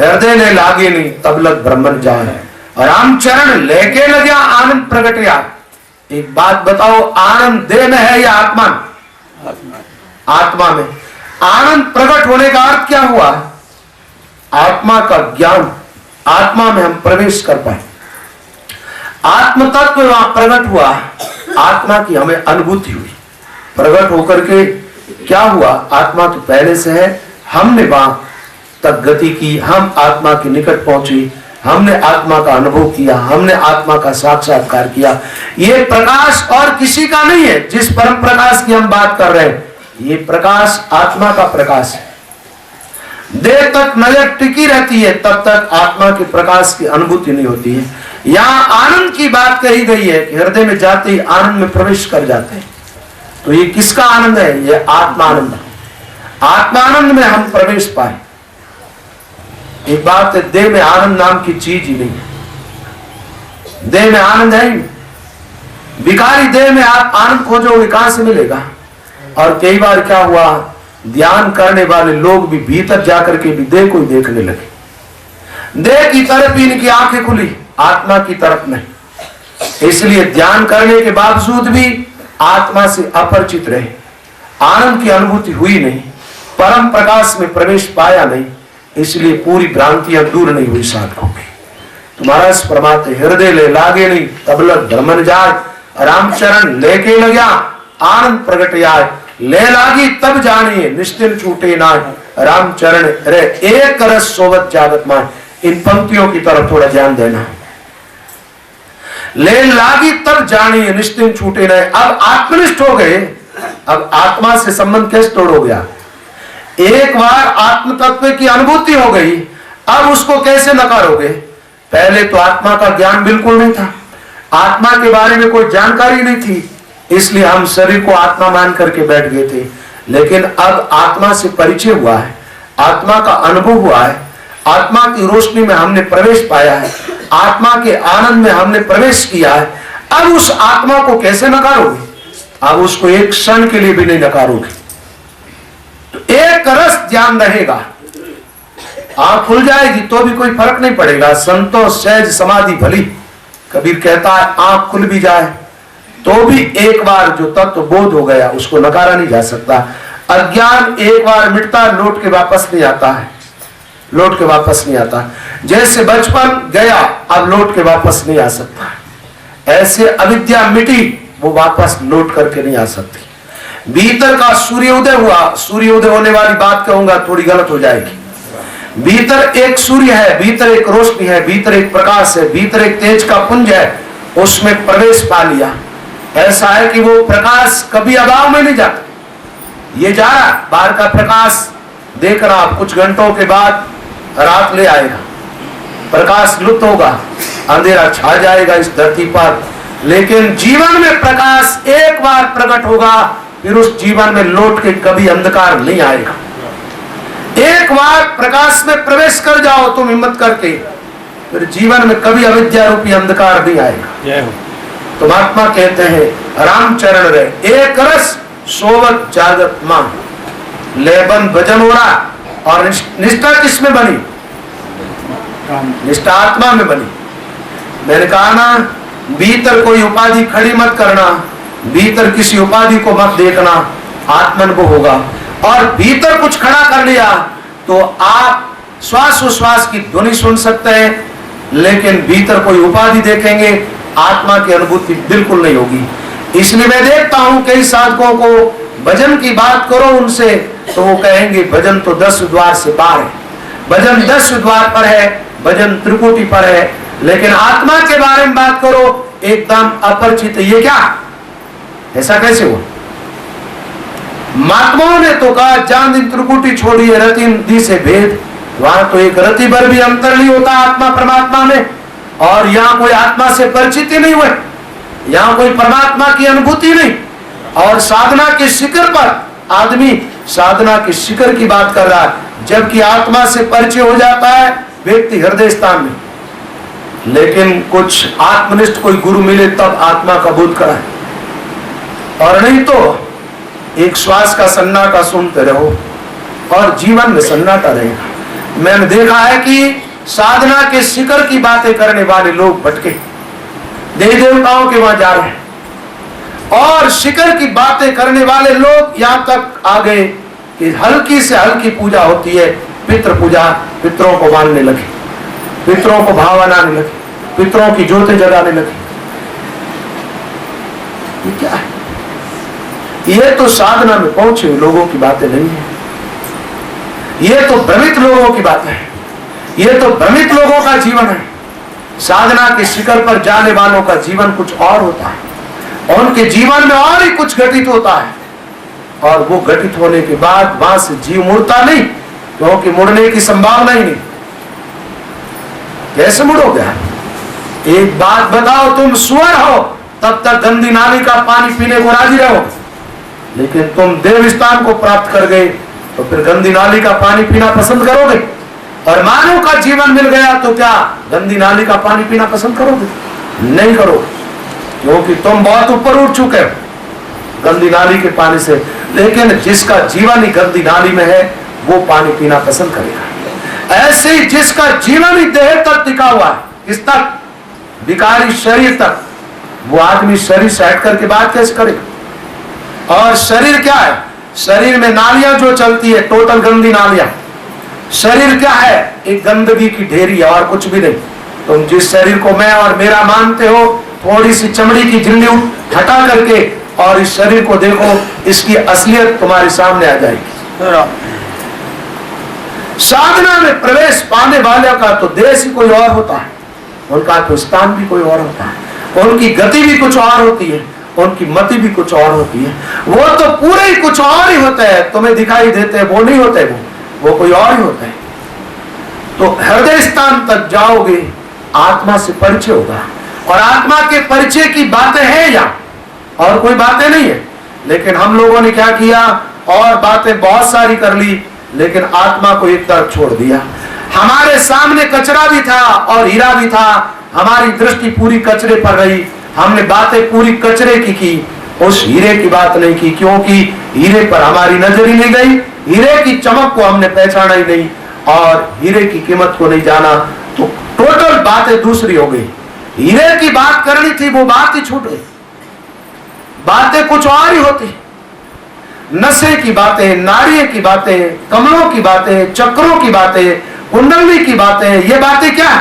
हृदय ने लागे नहीं तब लग ब्रह्मन जाए, और राम चरण लेके लगे आनंद प्रगट या। एक बात बताओ, आनंद देह में है या आत्मा में? आत्मा में। आनंद प्रकट होने का अर्थ क्या हुआ? आत्मा का ज्ञान, आत्मा में हम प्रवेश कर पाए, आत्म तत्व वहां प्रकट हुआ, आत्मा की हमें अनुभूति हुई। प्रकट होकर के क्या हुआ? आत्मा तो पहले से है, हमने वहां तक गति की, हम आत्मा के निकट पहुंची, हमने आत्मा का अनुभव किया, हमने आत्मा का साक्षात्कार किया। ये प्रकाश और किसी का नहीं है। जिस परम प्रकाश की हम बात कर रहे हैं, ये प्रकाश आत्मा का प्रकाश है। देर तक नजर टिकी रहती है तब तक आत्मा के प्रकाश की अनुभूति नहीं होती है। यहाँ आनंद की बात कही गई है कि हृदय में जाते ही आनंद में प्रवेश कर जाते हैं। तो ये किसका आनंद है? ये आत्मा आनंद। आत्मानंद में हम प्रवेश पाए। एक बात है, देह में आनंद नाम की चीज ही नहीं है। देह में आनंद है ही। विकारी देह में आप आनंद खोजोगे कहां से मिलेगा? और कई बार क्या हुआ, ध्यान करने वाले लोग भी भीतर जाकर के भी देह को देखने लगे। देह की तरफ ही इनकी आंखें खुली, आत्मा की तरफ नहीं। इसलिए ध्यान करने के बावजूद भी आत्मा से अपरिचित रहे, आनंद की अनुभूति हुई नहीं, परम प्रकाश में प्रवेश पाया नहीं। इसलिए पूरी भ्रांतियां दूर नहीं हुई साधकों की। तुम्हारा परमात्मा हृदय ले लागे नहीं, तब लग धर्मन जाए, रामचरण लेके लग्या आनंद प्रगट आए। ले लागी तब जानिए, निश्चिल छूटे ना, रामचरण रे एक रस सोवत जागत माए। इन पंक्तियों की तरफ थोड़ा ध्यान देना। ले लागी तब जानिए, निश्चिल छूटे ना। अब आत्मनिष्ठ हो गए, अब आत्मा से संबंध कैसे तोड़ोगे आप? एक बार आत्म तत्व की अनुभूति हो गई, अब उसको कैसे नकारोगे? पहले तो आत्मा का ज्ञान बिल्कुल नहीं था, आत्मा के बारे में कोई जानकारी नहीं थी, इसलिए हम शरीर को आत्मा मान करके बैठ गए थे। लेकिन अब आत्मा से परिचय हुआ है, आत्मा का अनुभव हुआ है, आत्मा की रोशनी में हमने प्रवेश पाया है, आत्मा के आनंद में हमने प्रवेश किया है। अब उस आत्मा को कैसे नकारोगे? अब उसको एक क्षण के लिए भी नहीं नकारोगे। तो एक रस ध्यान रहेगा, आंख खुल जाएगी तो भी कोई फर्क नहीं पड़ेगा। संतोष सहज समाधि भली, कबीर कहता है आंख खुल भी जाए तो भी एक बार जो तत्व बोध हो गया उसको नकारा नहीं जा सकता। अज्ञान एक बार मिटता, लौट के वापस नहीं आता है, लौट के वापस नहीं आता। जैसे बचपन गया अब लौट के वापस नहीं आ सकता, ऐसे अविद्या मिटी वो वापस लौट करके नहीं आ सकती। भीतर का सूर्योदय हुआ, सूर्योदय होने वाली बात कहूंगा थोड़ी गलत हो जाएगी। भीतर एक सूर्य है, भीतर एक रोशनी है, भीतर एक प्रकाश है, भीतर एक तेज का पुंज है, उसमें प्रवेश पा लिया। ऐसा है कि वो प्रकाश कभी अभाव में नहीं जाता, ये जा रहा बाहर का प्रकाश देख रहा, कुछ घंटों के बाद रात ले आएगा, प्रकाश लुप्त होगा, अंधेरा छा जाएगा इस धरती पर। लेकिन जीवन में प्रकाश एक बार प्रकट होगा, फिर उस जीवन में लौट के कभी अंधकार नहीं आएगा। एक बार प्रकाश में प्रवेश कर जाओ तुम हिम्मत करके, फिर जीवन में कभी अविद्या रूपी अंधकार नहीं आएगा। तो महात्मा कहते हैं रामचरण रे एक रस सोवत जागत मां, लेबन भजन हो रहा। और निष्ठा किसमें बनी? निष्ठा आत्मा में बनी। मैंने कहा ना, भीतर कोई उपाधि खड़ी मत करना, भीतर किसी उपाधि को मत देखना, आत्मनुभव होगा। और भीतर कुछ खड़ा कर लिया तो आप श्वास उश्वास की ध्वनि सुन सकते हैं, लेकिन भीतर कोई उपाधि देखेंगे, आत्मा की अनुभूति बिल्कुल नहीं होगी। इसलिए मैं देखता हूं कई साधकों को भजन की बात करो उनसे तो वो कहेंगे भजन तो 10 द्वार से पार है, भजन 10 द्वार पर है, भजन त्रिकुटी पर है। लेकिन आत्मा के बारे में बात करो एकदम अपरिचित। ये क्या, ऐसा कैसे हुआ? महात्माओं ने तो कहा जान दिन त्रिकुटी छोड़िए रति दी से भेद। वहां तो एक रति भर भी अंतर नहीं होता आत्मा परमात्मा में, और यहाँ कोई आत्मा से परिचित ही नहीं हुए, यहाँ कोई परमात्मा की अनुभूति नहीं। और साधना के शिखर पर आदमी साधना के शिखर की बात कर रहा है, जबकि आत्मा से परिचय हो जाता है व्यक्ति हृदय स्थान में। लेकिन कुछ आत्मनिष्ठ कोई गुरु मिले तब आत्मा का बोध कराए, और नहीं तो एक श्वास का सन्नाटा सुनते रहो और जीवन में सन्नाटा रहेगा। मैंने देखा है कि साधना के शिखर की बातें करने वाले लोग भटके, देवी देवताओं के वहां जा रहे हैं, और शिखर की बातें करने वाले लोग यहां तक आ गए कि हल्की से हल्की पूजा होती है, पितृ पूजा, पितरों को मानने लगे, पितरों को भाव बनाने लगे, पितरों की ज्योति जगाने लगे। ये क्या है? ये तो साधना में पहुंचे लोगों की बातें नहीं है, ये तो भ्रमित लोगों की बातें हैं, ये तो भ्रमित लोगों का जीवन है। साधना के शिखर पर जाने वालों का जीवन कुछ और होता है, और उनके जीवन में और ही कुछ घटित होता है, और वो घटित होने के बाद वहां से जीव मुड़ता नहीं, क्योंकि मुड़ने की संभावना ही नहीं। कैसे मुड़ोगे? एक बात बताओ, तुम सुअर हो तब तक गंदी नाली का पानी पीने को राजी रहो, लेकिन तुम देव स्थान को प्राप्त कर गए तो फिर गंदी नाली का पानी पीना पसंद करोगे? और मानव का जीवन मिल गया तो क्या गंदी नाली का पानी पीना पसंद करोगे? नहीं करो, क्योंकि तुम बहुत ऊपर उठ चुके हो गंदी नाली के पानी से। लेकिन जिसका जीवन ही गंदी नाली में है वो पानी पीना पसंद करेगा। ऐसे ही जिसका जीवन ही देह तक टिका हुआ है, किस तक? विकारी शरीर तक, वो आदमी शरीर से हट करके बात कैसे करेगा? और शरीर क्या है? शरीर में नालियां जो चलती है, टोटल गंदी नालियां। शरीर क्या है? एक गंदगी की ढेरी है और कुछ भी नहीं। तुम जिस शरीर को मैं और मेरा मानते हो, थोड़ी सी चमड़ी की झिल्ली हटा करके और इस शरीर को देखो, इसकी असलियत तुम्हारे सामने आ जाएगी। साधना में प्रवेश पाने वाले का तो देश ही कोई और होता है, उनका तो स्थान भी कोई और होता है, उनकी गति भी कुछ और होती है, उनकी मति भी कुछ और होती है। वो तो पूरे ही कुछ और ही होते हैं, तुम्हें दिखाई देते हैं वो नहीं होते, वो कोई और ही होते हैं। तो हृदय स्थान तक जाओगे, आत्मा से परिचय होगा, और आत्मा के परिचय की बातें हैं या और कोई बातें नहीं है। लेकिन हम लोगों ने क्या किया, और बातें बहुत सारी कर ली, लेकिन आत्मा को एक तरफ छोड़ दिया। हमारे सामने कचरा भी था और हीरा भी था, हमारी दृष्टि पूरी कचरे पर रही, हमने बातें पूरी कचरे की, उस हीरे की बात नहीं की, क्योंकि हीरे पर हमारी नजर ही नहीं गई, हीरे की चमक को हमने पहचाना ही नहीं और हीरे की कीमत को नहीं जाना, तो टोटल बातें दूसरी हो गई। हीरे की बात करनी थी, वो बात ही छूट गई, बातें कुछ और ही होती। नशे की बातें, नारियों की बातें, कमलों की बातें, चक्रों की बातें, कुंडली की बातें, ये बातें क्या?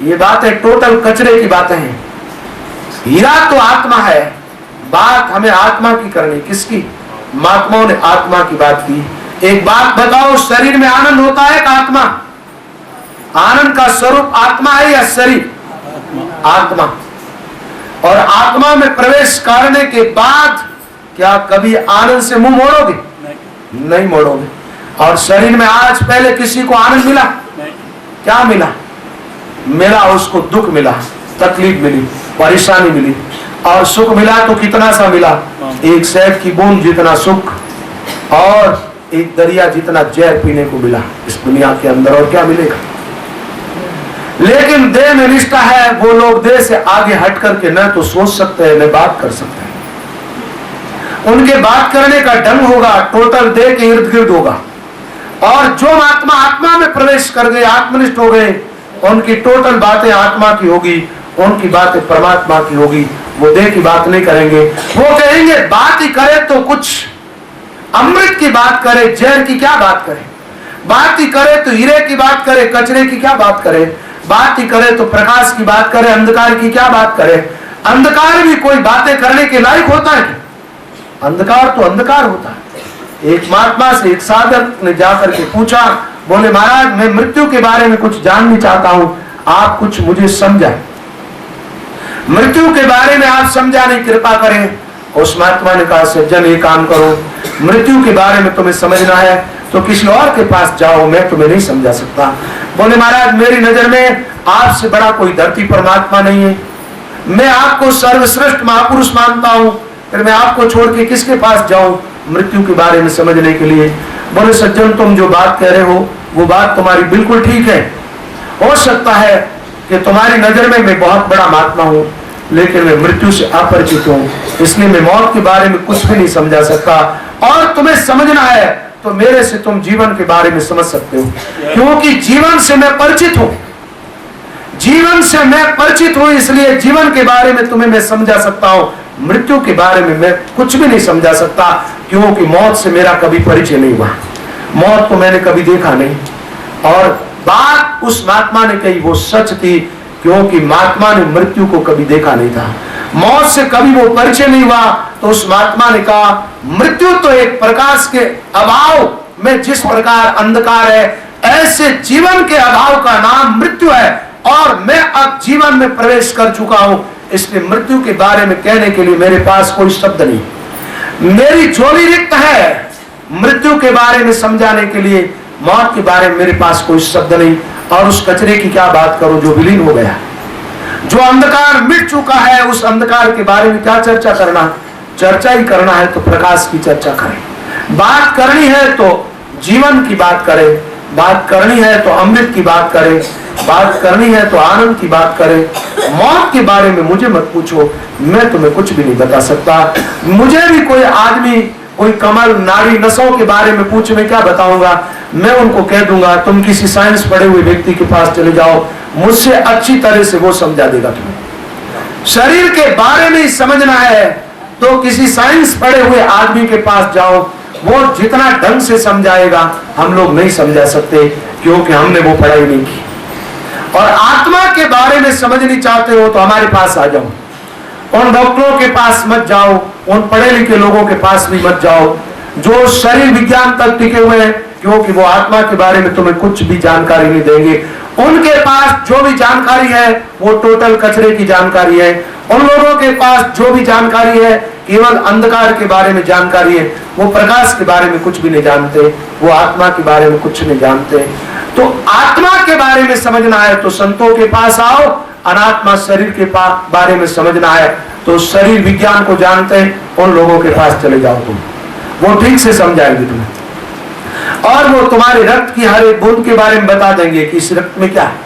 ये बातें टोटल कचरे की बातें हैं। हीरा तो आत्मा है, बात हमें आत्मा की करनी। किसकी? महात्माओं ने आत्मा की बात की। एक बात बताओ, शरीर में आनंद होता है कि आत्मा? आनंद का स्वरूप आत्मा है या शरीर? आत्मा। और आत्मा में प्रवेश करने के बाद क्या कभी आनंद से मुंह मोड़ोगे? नहीं मोड़ोगे। और शरीर में आज पहले किसी को आनंद मिला? क्या मिला? मिला, उसको दुख मिला, तकलीफ मिली, परेशानी मिली। और सुख मिला तो कितना सा मिला? एक शहद की बूंद जितना सुख और एक दरिया जितना जहर पीने को मिला इस दुनिया के अंदर, और क्या मिलेगा? लेकिन देह में निष्ठा है, वो लोग देह से आगे हट करके न तो सोच सकते हैं न बात कर सकते हैं। उनके बात करने का ढंग होगा टोटल देह के इर्द गिर्द होगा। और जो आत्मा आत्मा में प्रवेश कर गए, आत्मनिष्ठ हो गए, उनकी टोटल बातें आत्मा की होगी, उनकी बातें परमात्मा की होगी। वो देह की बात नहीं करेंगे, वो कहेंगे बात ही करे तो कुछ अमृत की बात करे, जहर की क्या बात करे? बात ही करे तो हीरे की बात करे, कचरे की क्या बात करे? बात ही करे तो प्रकाश की बात करे, अंधकार की क्या बात करे? अंधकार भी कोई बातें करने के लायक होता है? अंधकार तो अंधकार होता है। एक महात्मा से एक साधक ने जाकर के पूछा, बोले महाराज मैं मृत्यु के बारे में कुछ जानना चाहता हूं, आप कुछ मुझे समझाएं, मृत्यु के बारे में आप समझाने की कृपा करें। उस महात्मा ने कहा, सज्जन एक काम करो, मृत्यु के बारे में तुम्हें समझना है तो किसी और के पास जाओ, मैं तुम्हें नहीं समझा सकता। बोले महाराज मेरी नजर में आपसे बड़ा कोई धरती परमात्मा नहीं है, मैं आपको सर्वश्रेष्ठ महापुरुष मानता हूं, फिर मैं आपको छोड़ के किसके पास जाऊं मृत्यु के बारे में समझने के लिए? बोले सज्जन तुम जो बात कह रहे हो वो बात तुम्हारी बिल्कुल ठीक है। हो सकता है कि तुम्हारी नजर में मैं बहुत बड़ा महात्मा हूं, लेकिन मैं मृत्यु से अपरिचित हूं, इसलिए मैं मौत के बारे में कुछ भी नहीं समझा सकता। और तुम्हें समझना है तो मेरे से तुम जीवन के बारे में समझ सकते हो, क्योंकि जीवन से मैं परिचित हूं, जीवन से मैं परिचित हूं, इसलिए जीवन के बारे में तुम्हें मैं समझा सकता हूं। मृत्यु के बारे में मैं कुछ भी नहीं समझा सकता, क्योंकि मौत से मेरा कभी परिचय नहीं हुआ, मौत को मैंने कभी देखा नहीं। और बात उस महात्मा ने कही वो सच थी, क्योंकि महात्मा ने मृत्यु को कभी देखा नहीं था, मौत से कभी वो परिचय नहीं हुआ। तो उस महात्मा ने कहा मृत्यु तो एक प्रकाश के अभाव में जिस प्रकार अंधकार है, ऐसे जीवन के अभाव का नाम मृत्यु है, और मैं अब जीवन में प्रवेश कर चुका हूं, इसलिए मृत्यु के बारे में कहने के लिए मेरे पास कोई शब्द नहीं, मेरी झोली रिक्त है मृत्यु के बारे में समझाने के लिए, मौत के बारे में मेरे पास कोई शब्द नहीं, और उस कचरे की क्या बात करूं जो विलीन हो गया। जो अंधकार मिट चुका है, उस अंधकार के बारे में क्या चर्चा करना। चर्चा ही करना है तो प्रकाश की चर्चा करें। बात करनी है तो जीवन की बात करें, बात करनी है तो अमृत की बात करें, बात करनी है तो आनंद की बात करें। मौत के बारे में मुझे मत पूछो, मैं तुम्हें कुछ भी नहीं बता सकता। मुझे भी कोई आदमी, कोई कमल, नारी, नसों के बारे में पूछ, मैं क्या बताऊंगा। मैं उनको कह दूंगा तुम किसी साइंस पढ़े हुए व्यक्ति के पास चले जाओ, मुझसे अच्छी तरह से वो समझा देगा तुम्हें। शरीर के बारे में समझना है तो किसी साइंस पढ़े हुए आदमी के पास जाओ, वो जितना ढंग से समझाएगा हम लोग नहीं समझा सकते, क्योंकि हमने वो पढ़ाई नहीं की। और आत्मा के बारे में समझनी चाहते हो तो हमारे पास आ जाओ। उन डॉक्टरों के पास मत जाओ, उन पढ़े लिखे लोगों के पास भी मत जाओ जो शरीर विज्ञान तक टिके हुए हैं, क्योंकि वो आत्मा के बारे में तुम्हें कुछ भी जानकारी नहीं देंगे। उनके पास जो भी जानकारी है वो टोटल कचरे की जानकारी है। उन लोगों के पास जो भी जानकारी है केवल अंधकार के बारे में जानकारी है, वो प्रकाश के बारे में कुछ भी नहीं जानते, वो आत्मा के बारे में कुछ नहीं जानते। तो आत्मा के बारे में समझना है तो संतों के पास आओ, अनात्मा शरीर के बारे में समझना है तो शरीर विज्ञान को जानते हैं उन लोगों के पास चले जाओ तुम, वो ठीक से समझाएंगे तुम्हें। और वो तुम्हारे रक्त की हर एक बूंद के बारे में बता देंगे कि इस रक्त में क्या है।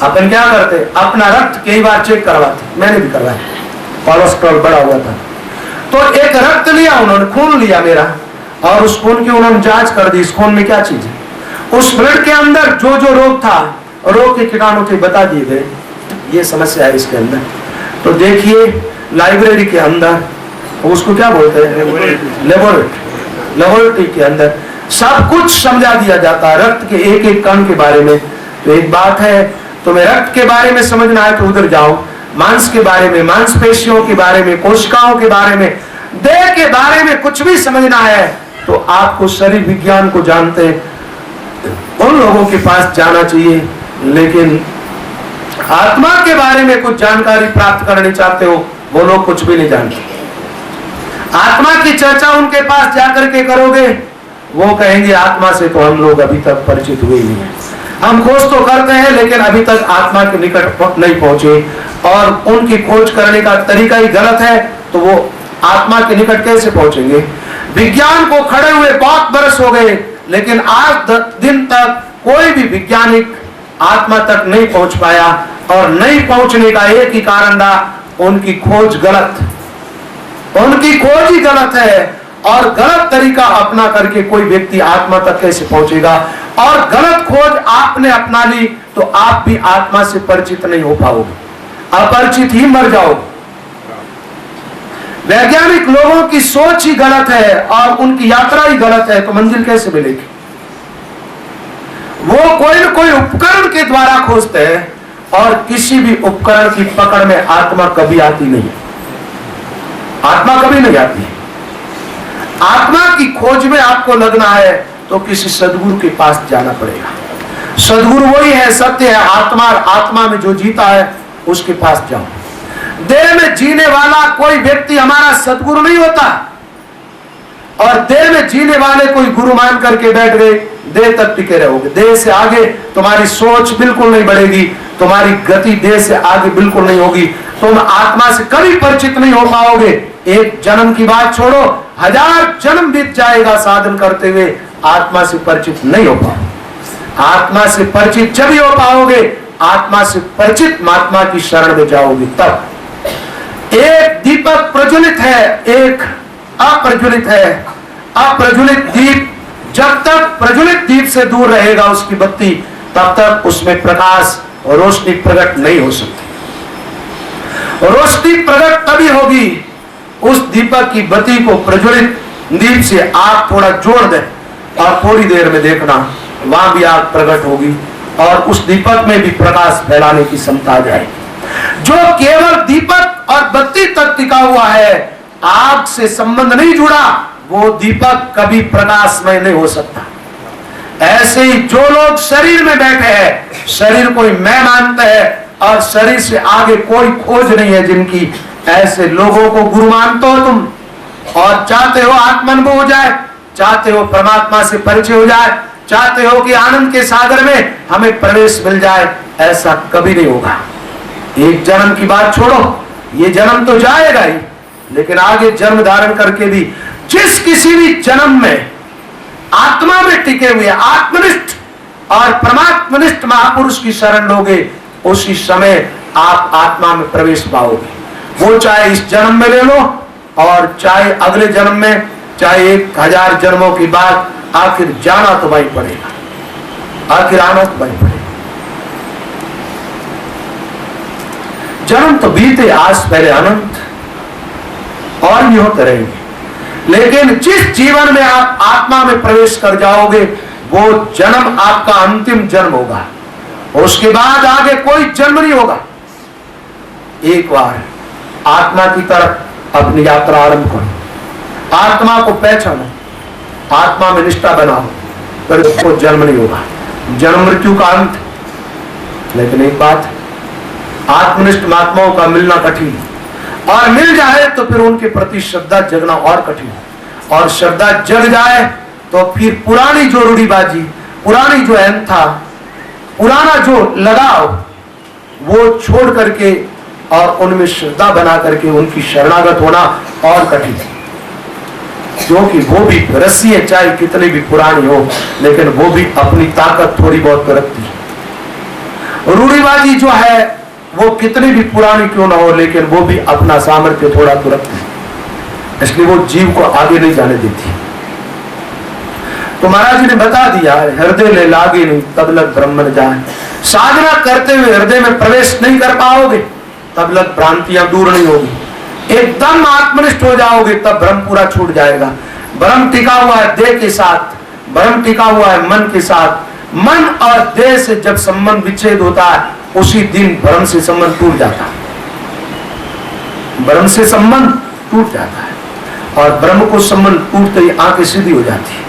अपन क्या करते, अपना रक्त कई बार चेक करवाते, मैंने भी करवाया, कोलेस्ट्रॉल बढ़ा हुआ था तो एक रक्त लिया उन्होंने, खून लिया मेरा, और उस खून की उन्होंने जांच कर दी, इस खून में क्या चीज है। उस ब्लड के अंदर जो जो रोग था, रोग के कीटाणु थे, बता दिए गए ये समस्या है इसके अंदर। तो देखिए लाइब्रेरी के अंदर, उसको क्या बोलते हैं, लेबोरेटरी के अंदर सब कुछ समझा दिया जाता है रक्त के एक एक कण के बारे में। तो एक बात है, तुम्हें रक्त के बारे में समझना है तो उधर जाओ, मांस के बारे में, मांसपेशियों के बारे में, कोशिकाओं के बारे में, देह के बारे में कुछ भी समझना है तो आपको शरीर विज्ञान को जानते उन लोगों के पास जाना चाहिए। लेकिन आत्मा के बारे में कुछ जानकारी प्राप्त करनी चाहते हो, वो लोग कुछ भी नहीं जानते। आत्मा की चर्चा उनके पास जाकर के करोगे, वो कहेंगे आत्मा से तो हम लोग अभी तक परिचित हुए नहीं है, हम खोज तो करते हैं लेकिन अभी तक आत्मा के निकट नहीं पहुंचे, और उनकी खोज करने का तरीका ही गलत है, तो वो आत्मा के निकट कैसे पहुंचेंगे। विज्ञान को खड़े हुए बहुत बरस हो गए, लेकिन आज दिन तक कोई भी वैज्ञानिक आत्मा तक नहीं पहुंच पाया, और नहीं पहुंचने का एक ही कारण था, उनकी खोज गलत, उनकी खोज ही गलत है। और गलत तरीका अपना करके कोई व्यक्ति आत्मा तक कैसे पहुंचेगा, और गलत खोज आपने अपना ली तो आप भी आत्मा से परिचित नहीं हो पाओगे, अपरिचित ही मर जाओगे। वैज्ञानिक लोगों की सोच ही गलत है और उनकी यात्रा ही गलत है, तो मंजिल कैसे मिलेगी। वो कोई न कोई उपकरण के द्वारा खोजते हैं, और किसी भी उपकरण की पकड़ में आत्मा कभी आती नहीं है, आत्मा कभी नहीं आती है। आत्मा की खोज में आपको लगना है तो किसी सदगुरु के पास जाना पड़ेगा। सदगुरु वही है, सत्य है, आत्मा, आत्मा में जो जीता है उसके पास जाओ। देह में जीने वाला कोई व्यक्ति हमारा सदगुरु नहीं होता, और देह में जीने वाले कोई गुरु मान करके बैठ गए, देह तक टिके रहोगे। देह से आगे तुम्हारी सोच बिल्कुल नहीं बढ़ेगी, तुम्हारी गति देह से आगे बिल्कुल नहीं होगी, तुम आत्मा से कभी परिचित नहीं हो पाओगे। एक जन्म की बात छोड़ो, 1000 जन्म बीत जाएगा साधन करते हुए, आत्मा से परिचित नहीं हो पाओगे। आत्मा से परिचित जब ही हो पाओगे, आत्मा से परिचित महात्मा की शरण में जाओगे तब। एक दीपक प्रज्वलित है, एक अप्रज्वलित है। अप्रज्वलित दीप जब तक प्रज्वलित दीप से दूर रहेगा उसकी बत्ती, तब तक उसमें प्रकाश और रोशनी प्रकट नहीं हो सकती। रोशनी प्रकट तभी होगी, उस दीपक की बत्ती को प्रज्वलित दीप से आग थोड़ा जोड़ दे और थोड़ी देर में देखना वहां भी आग प्रकट होगी, और उस दीपक में भी प्रकाश फैलाने की क्षमता आ जाएगी। जो केवल दीपक और बत्ती तक टिका हुआ है, आग से संबंध नहीं जुड़ा, वो दीपक कभी प्रकाशमय नहीं हो सकता। ऐसे ही जो लोग शरीर में बैठे हैं, शरीर को मैं मानते हैं और शरीर से आगे कोई खोज नहीं है जिनकी, ऐसे लोगों को गुरु मानते हो तुम, और चाहते हो आत्मानुभव हो जाए, चाहते हो परमात्मा से परिचय हो जाए, चाहते हो कि आनंद के सागर में हमें प्रवेश मिल जाए, ऐसा कभी नहीं होगा। एक जन्म की बात छोड़ो, ये जन्म तो जाएगा ही, लेकिन आगे जन्म धारण करके भी जिस किसी भी जन्म में आत्मा में टिके हुए आत्मनिष्ठ और परमात्मनिष्ठ महापुरुष की शरण लोगे, उसी समय आप आत्मा में प्रवेश पाओगे। वो चाहे इस जन्म में ले लो और चाहे अगले जन्म में, चाहे 1000 जन्मों के बाद, आखिर जाना तो भाई पड़ेगा, आखिर आना तो भाई पड़ेगा। जन्म तो बीते, आज पहले अनंत और भी होते रहेंगे, लेकिन जिस जीवन में आप आत्मा में प्रवेश कर जाओगे, वो जन्म आपका अंतिम जन्म होगा। उसके बाद आगे कोई जन्म नहीं होगा। एक बार आत्मा की तरफ अपनी यात्रा आरंभ करो, आत्मा को पहचानो, आत्मा में निष्ठा बनाओ, फिर कोई जन्म नहीं होगा। जन्म मृत्यु का अंत। लेकिन एक बात, आत्मनिष्ठ महात्माओं का मिलना कठिन, और मिल जाए तो फिर उनके प्रति श्रद्धा जगना और कठिन, और श्रद्धा जग जाए तो फिर पुरानी जो रूढ़िबाजी, पुरानी जो अहम था, पुराना जो लगाव, वो छोड़ करके और उनमें श्रद्धा बना करके उनकी शरणागत होना और कठिन है। क्योंकि वो भी रस्सी है, चाहे कितनी भी पुरानी हो, लेकिन वो भी अपनी ताकत थोड़ी बहुत रखती है। रूढ़िबाजी जो है वो कितनी भी पुरानी क्यों ना हो, लेकिन वो भी अपना सामर्थ्य थोड़ा तो रखती है, इसलिए वो जीव को आगे नहीं जाने देती। तो महाराज जी ने बता दिया, हृदय ले लागे नहीं तब लग ब्रह्म न जाए। साधना करते हुए हृदय में प्रवेश नहीं कर पाओगे, तब लग भ्रांतियां दूर नहीं होगी। एकदम आत्मनिष्ठ हो जाओगे तब भ्रम पूरा छूट जाएगा। भ्रम टिका हुआ है देह के साथ, भ्रम टिका हुआ है मन के साथ। मन और देह से जब संबंध विच्छेद होता है, उसी दिन भ्रम से संबंध टूट जाता है, भ्रम से संबंध टूट जाता है। और ब्रह्म को संबंध टूटते ही आंखें सीधी हो जाती है।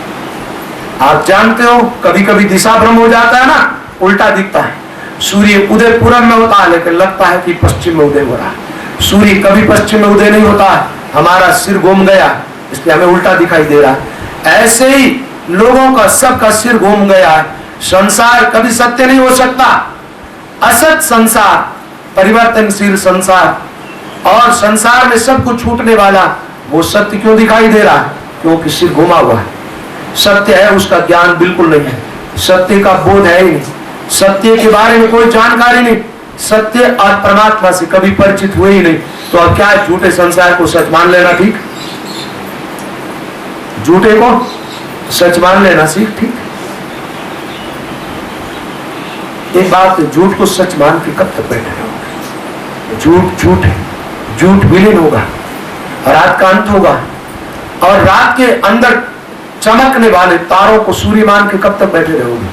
आप जानते हो कभी कभी दिशा भ्रम हो जाता है ना, उल्टा दिखता है। सूर्य उदय पूरब में होता है, लेकिन लगता है कि पश्चिम में उदय हो रहा है। सूर्य कभी पश्चिम में उदय नहीं होता है, हमारा सिर घूम गया, इसलिए हमें उल्टा दिखाई दे रहा है। ऐसे ही लोगों का सबका सिर घूम गया है। संसार कभी सत्य नहीं हो सकता, असत संसार, परिवर्तनशील संसार, और संसार में सब कुछ छूटने वाला वो सत्य क्यों दिखाई दे रहा है? क्योंकि सिर घुमा हुआ है। सत्य है उसका ज्ञान बिल्कुल नहीं है, सत्य का बोध है ही नहीं, सत्य के बारे में कोई जानकारी नहीं, सत्य और परमात्मा से कभी परिचित हुए ही नहीं। तो अब क्या है, झूठे संसार को सच मान लेना ठीक, झूठे को सच मान लेना सीख ठीक। एक बात, झूठ को सच मान के कब तक बैठे रहोगे? झूठ झूठ है, झूठ विलीन होगा, रात का अंत होगा। और रात के अंदर चमकने वाले तारों को सूर्य मान के कब तक बैठे रहोगे?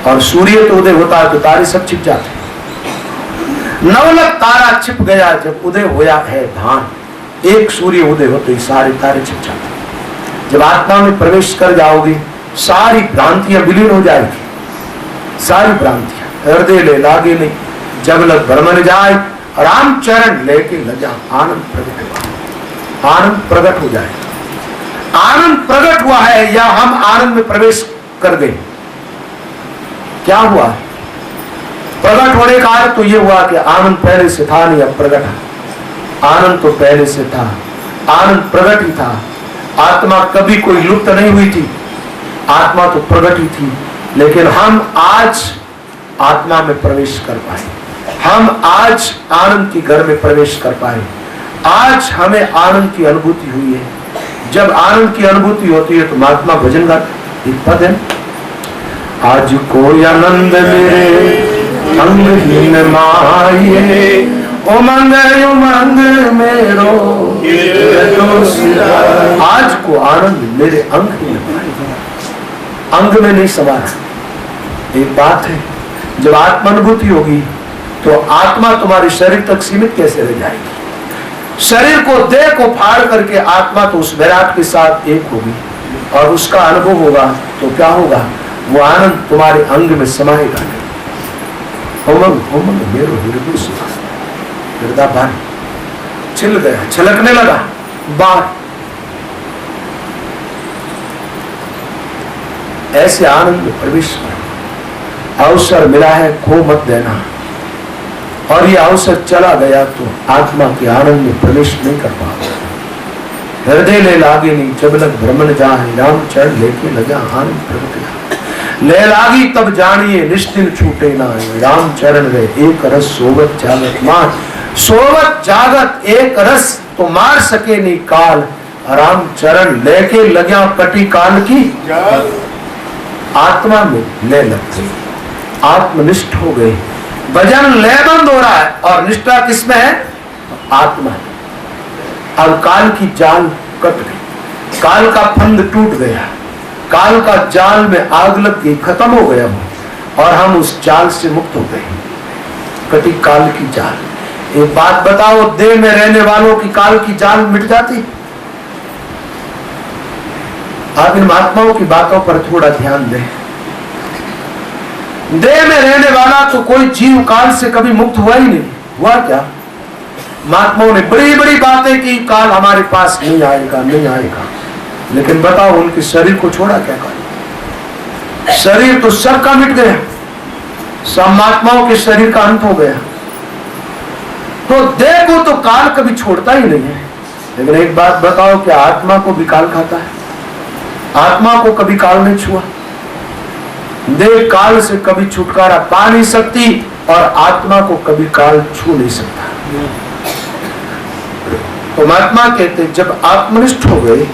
और सूर्य तो उदय होता है तो तारे सब छिप जाते हैं। नवलख तारा छिप गया जब उदय होया है भान, एक सूर्य उदय होते ही सारे तारे छिप जाते हैं। जब आत्मा में प्रवेश कर जाओगे, सारी भ्रांतियां विलीन हो जाएगी, सारी भ्रांतियां। हृदय ले लागे नहीं जब लग भ्रमण जाए, राम चरण लेके लजा आनंद प्रकट हुआ, आनंद प्रकट हो जाए। आनंद प्रकट हुआ है या हम आनंद में प्रवेश कर गए? क्या हुआ? प्रकट होने का अर्थ तो यह हुआ कि आनंद पहले से था नहीं, अब प्रकट है। आनंद तो पहले से था, आनंद प्रकट ही था। आत्मा कभी कोई लुप्त नहीं हुई थी, आत्मा तो प्रकट ही थी। लेकिन हम आज आत्मा में प्रवेश कर पाए, हम आज आनंद के घर में प्रवेश कर पाए, आज हमें आनंद की अनुभूति हुई है। जब आनंद की अनुभूति होती है तो महात्मा भजन का एक पद है, आज कोई आनंद मेरे अंगहीन माये, उमंग उमंग मेरो, आज को आनंद मेरे अंगहीन माये, अंग में नहीं समा। एक बात है, जब आत्मानुभूति होगी तो आत्मा तुम्हारे शरीर तक सीमित कैसे रह जाएगी? शरीर को, देह को फाड़ करके आत्मा तो उस विराट के साथ एक होगी और उसका अनुभव होगा। तो क्या होगा? वो आनंद तुम्हारे अंग में समाएगा नहीं। उमंग उमंग मेरो हृदय सुना, हृदय भान छिल गया, छलकने लगा बाहर। ऐसे आनंद में प्रवेश करो। अवसर मिला है, खो मत देना। और ये अवसर चला गया तो आत्मा के आनंद में प्रवेश नहीं कर पाओगे। हृदय ले लागे नहीं जब लग भ्रमण जाए, राम चरण लेके लगा आनंद प्रगट। ले लागी तब जानिए निश्चिंत छूटे ना, राम चरण रे एक रस सोवत जागत मार। सोवत जागत एक रस तो मार सके नहीं काल, राम चरण लेके लग्या कटी काल की। आत्मा में ले लग गई, आत्मनिष्ठ हो गई, भजन लयबंद हो रहा है और निष्ठा किसमें है? आत्मा। अब काल की जाल कट गई, काल का फंद टूट गया, काल का जाल में आग लग गई, खत्म हो गया वो, और हम उस जाल से मुक्त हो गए। कटी काल की जाल। एक बात बताओ, देह में रहने वालों की काल की जाल मिट जाती? आप इन महात्माओं की बातों पर थोड़ा ध्यान दें। देह में रहने वाला तो कोई जीव काल से कभी मुक्त हुआ ही नहीं। हुआ क्या? महात्माओं ने बड़ी बड़ी बातें की, काल हमारे पास नहीं आएगा, नहीं आएगा, लेकिन बताओ उनके शरीर को छोड़ा क्या काल? शरीर तो सबका मिट गया, सब महात्माओं के शरीर का अंत हो गया। तो देह को तो काल कभी छोड़ता ही नहीं है। लेकिन एक बात बताओ, क्या आत्मा को भी काल खाता है? आत्मा को कभी काल नहीं छुआ। देह काल से कभी छुटकारा पा नहीं सकती और आत्मा को कभी काल छू नहीं सकता। तो महात्मा कहते जब आत्मनिष्ठ हो गए,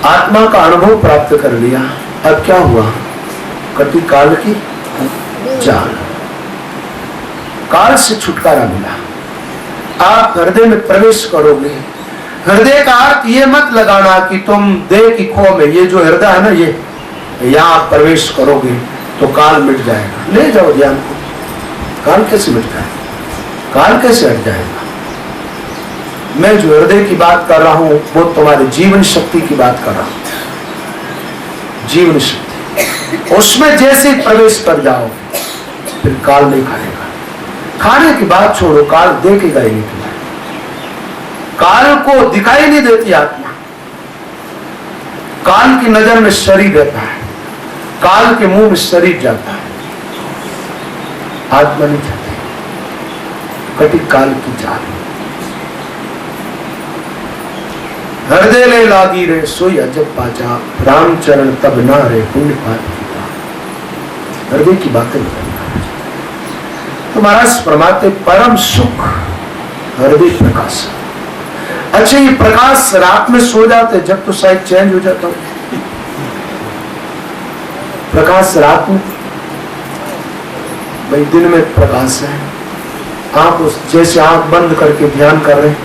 आत्मा का अनुभव प्राप्त कर लिया, अब क्या हुआ? कटी काल की जाल, काल से छुटकारा मिला। आप हृदय में प्रवेश करोगे। हृदय का अर्थ ये मत लगाना कि तुम देह की खो में, ये जो हृदय है ना, ये यहां प्रवेश करोगे तो काल मिट जाएगा। ले जाओ ध्यान को, काल कैसे मिट जाएगा? काल कैसे हट जाएगा? मैं जो हृदय की बात कर रहा हूं वो तुम्हारी जीवन शक्ति की बात कर रहा हूं। जीवन शक्ति, उसमें जैसे प्रवेश कर जाओ फिर काल नहीं खाएगा। खाने की बात छोड़ो, काल देखेगा ही नहीं तुम्हें। काल को दिखाई नहीं देती आत्मा। काल की नजर में शरीर रहता है, काल के मुंह में शरीर जाता है, आत्मा नहीं जाती। कटी काल की जाल। हृदय ले लागी रे सोई अजब पाचा, रामचरण तब ना रे पुण्य पाप की। हृदय की बातें बताना। तो महाराज फरमाते परम सुख हृदय प्रकाश। अच्छा, ये प्रकाश रात में सो जाते जब तो शायद चेंज हो जाता। प्रकाश रात में, भाई दिन में प्रकाश है। आप जैसे आंख बंद करके ध्यान कर रहे हैं,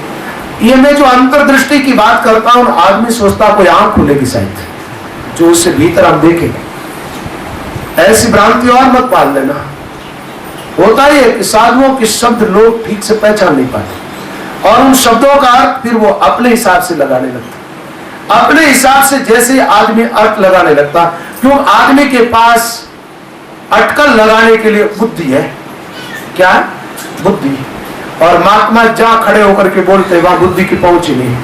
ये मैं जो अंतर्दृष्टि की बात करता हूं, आदमी सोचता कोई आंख खुलेगी शायद, जो उससे भीतर हम देखेंगे। ऐसी भ्रांति और मत पाल लेना। होता ही है कि साधुओं के शब्द लोग ठीक से पहचान नहीं पाते और उन शब्दों का अर्थ फिर वो अपने हिसाब से लगाने लगता। अपने हिसाब से जैसे आदमी अर्थ लगाने लगता, क्यों? आदमी के पास अटकल लगाने के लिए बुद्धि है। क्या? बुद्धि। और महात्मा जहां खड़े होकर के बोलते वहां बुद्धि की पहुंच ही नहीं,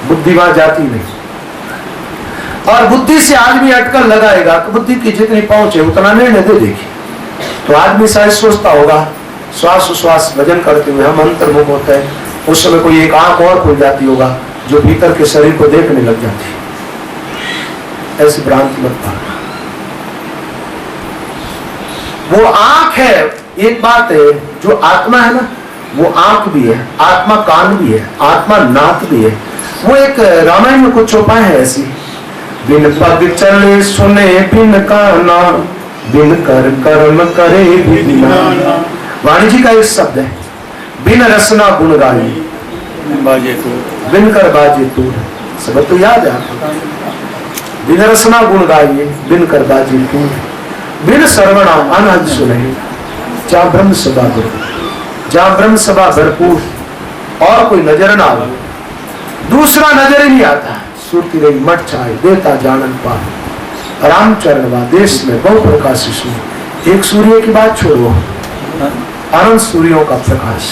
बुद्धि वहां जाती नहीं। और बुद्धि से आदमी अटकल लगाएगा तो बुद्धि की जितनी पहुंच है उतना निर्णय दे देगी। तो आदमी शायद सोचता होगा श्वास उश्वास भजन करते हुए हम अंतर्मुख होते हैं, उस समय कोई एक आंख और खुल जाती होगा जो भीतर के शरीर को देखने लग जाती है। ऐसी भ्रांति मत पाना। वो आंख है, एक बात है, जो आत्मा है ना, वो आंख भी है, आत्मा कान भी है, आत्मा नाक भी है। वो एक रामायण में कुछ चौपाई है ऐसी, बिन पग चले सुने बिन काना, बिन कर कर्म करे बिन नाना। वाणी जी का एक शब्द है, बिन रसना गुण गाई बाजे तूर, बिन कर बाजे तूर। सब तो याद है आपको। बिन रसना गुण गाइए, बिन कर बाजे तूर, बिन श्रवणा अनहद सुने, जा ब्रह्म सभा भरपूर, जा ब्रह्म सभा भरपूर। और कोई नजर ना आवे, दूसरा नजर ही नहीं आता। सुरती रही मठ छाए देता जानन पार, रामचरण वा देश में बहु प्रकाशी सूर्य। एक सूर्य की बात छोड़ो, अनंत सूर्यों का प्रकाश,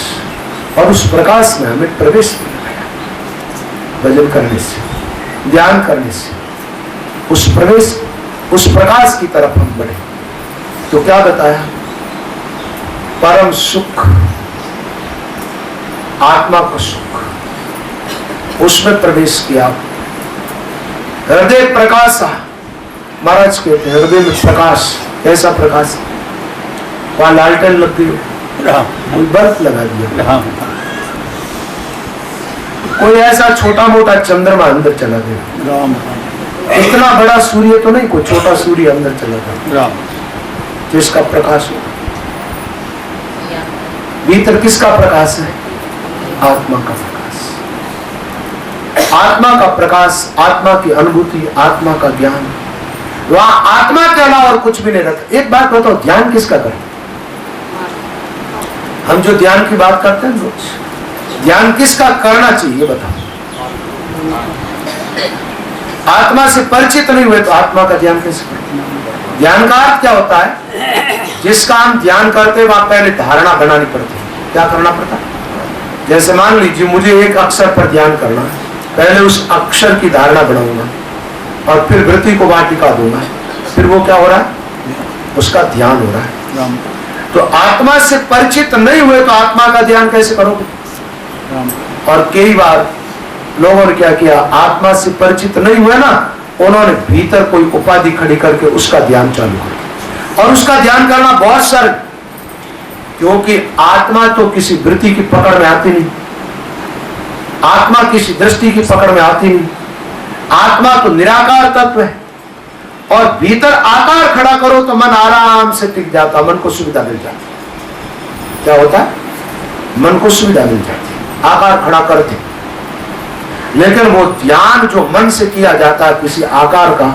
और उस प्रकाश में हमें प्रवेश मिल गया। भजन करने से, ध्यान करने से उस प्रवेश उस प्रकाश की तरफ हम बढ़े। तो क्या बताया? परम सुख, आत्मा का सुख, उसमें प्रवेश किया। हृदय प्रकाश, महाराज कहते हैं हृदय में प्रकाश। कैसा प्रकाश? वहां लालटेन लग गई, कोई बल्ब लगा दिया, कोई ऐसा छोटा मोटा चंद्रमा अंदर चला गया। इतना बड़ा सूर्य तो नहीं, कोई छोटा सूर्य अंदर चला गया जिसका प्रकाश हो। भीतर किसका प्रकाश है? आत्मा का प्रकाश। आत्मा का प्रकाश, आत्मा की अनुभूति, आत्मा का ज्ञान। वहां आत्मा के अलावा और कुछ भी नहीं रहता। एक बात बताओ, ध्यान किसका करें? हम जो ध्यान की बात करते हैं रोज, ध्यान किसका करना चाहिए बताओ? आत्मा से परिचित नहीं हुए तो आत्मा का ध्यान कैसे करें? ध्यान का अर्थ क्या होता है? जिसका हम ध्यान करते वहां पहले धारणा बनानी पड़ती है। क्या करना पड़ता है? जैसे मान लीजिए मुझे एक अक्षर पर ध्यान करना है, पहले उस अक्षर की धारणा बनाऊंगा और फिर वृत्ति को वहां टिका दूंगा, फिर वो क्या हो रहा है? उसका ध्यान हो रहा है। तो आत्मा से परिचित नहीं हुए तो आत्मा का ध्यान कैसे करोगे? और कई बार लोगों ने क्या किया, आत्मा से परिचित नहीं हुए ना, उन्होंने भीतर कोई उपाधि खड़ी करके उसका ध्यान चालू किया। और उसका ध्यान करना बहुत सरल, क्योंकि आत्मा तो किसी वृत्ति की पकड़ में आती नहीं, आत्मा किसी दृष्टि की पकड़ में आती नहीं। आत्मा तो निराकार तत्व है। और भीतर आकार खड़ा करो तो मन आराम से टिक जाता, मन को सुविधा मिल जाती। क्या होता है? मन को सुविधा मिल जाती, आकार खड़ा करते। लेकिन वो ध्यान जो मन से किया जाता है किसी आकार का,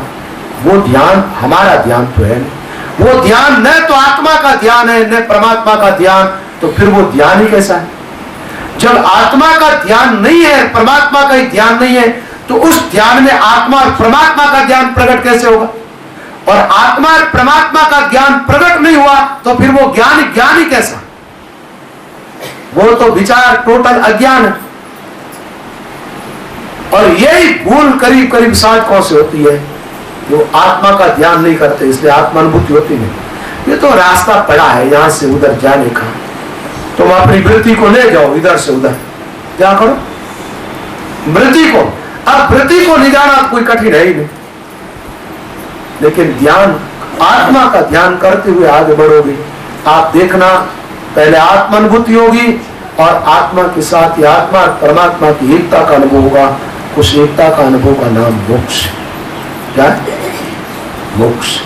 वो ध्यान हमारा ध्यान तो है नहीं। वो ध्यान न तो आत्मा का ध्यान है न परमात्मा का ध्यान, तो फिर वो ध्यान ही कैसा है? जब आत्मा का ध्यान नहीं है, परमात्मा का ही ध्यान नहीं है, तो उस ध्यान में आत्मा और परमात्मा का ज्ञान प्रकट कैसे होगा? और आत्मा और परमात्मा का ज्ञान प्रकट नहीं हुआ तो फिर वो ज्ञान ही कैसा? वो तो विचार टोटल अज्ञान है। और यही भूल करीब करीब साधकों से होती है, वो आत्मा का ध्यान नहीं करते, इसलिए आत्मानुभूति होती नहीं। ये तो रास्ता पड़ा है यहां से उधर जाने का, तुम अपनी वृत्ति को ले जाओ इधर से उधर, क्या करो? वृत्ति को, अब वृत्ति को ले जाना कोई कठिन है ही नहीं। लेकिन ध्यान, आत्मा का ध्यान करते हुए आगे बढ़ोगे, आप देखना पहले आत्मानुभूति होगी और आत्मा के साथ ही आत्मा और परमात्मा की एकता का अनुभव होगा। उस एकता का अनुभव का नाम मोक्ष। क्या? मोक्ष।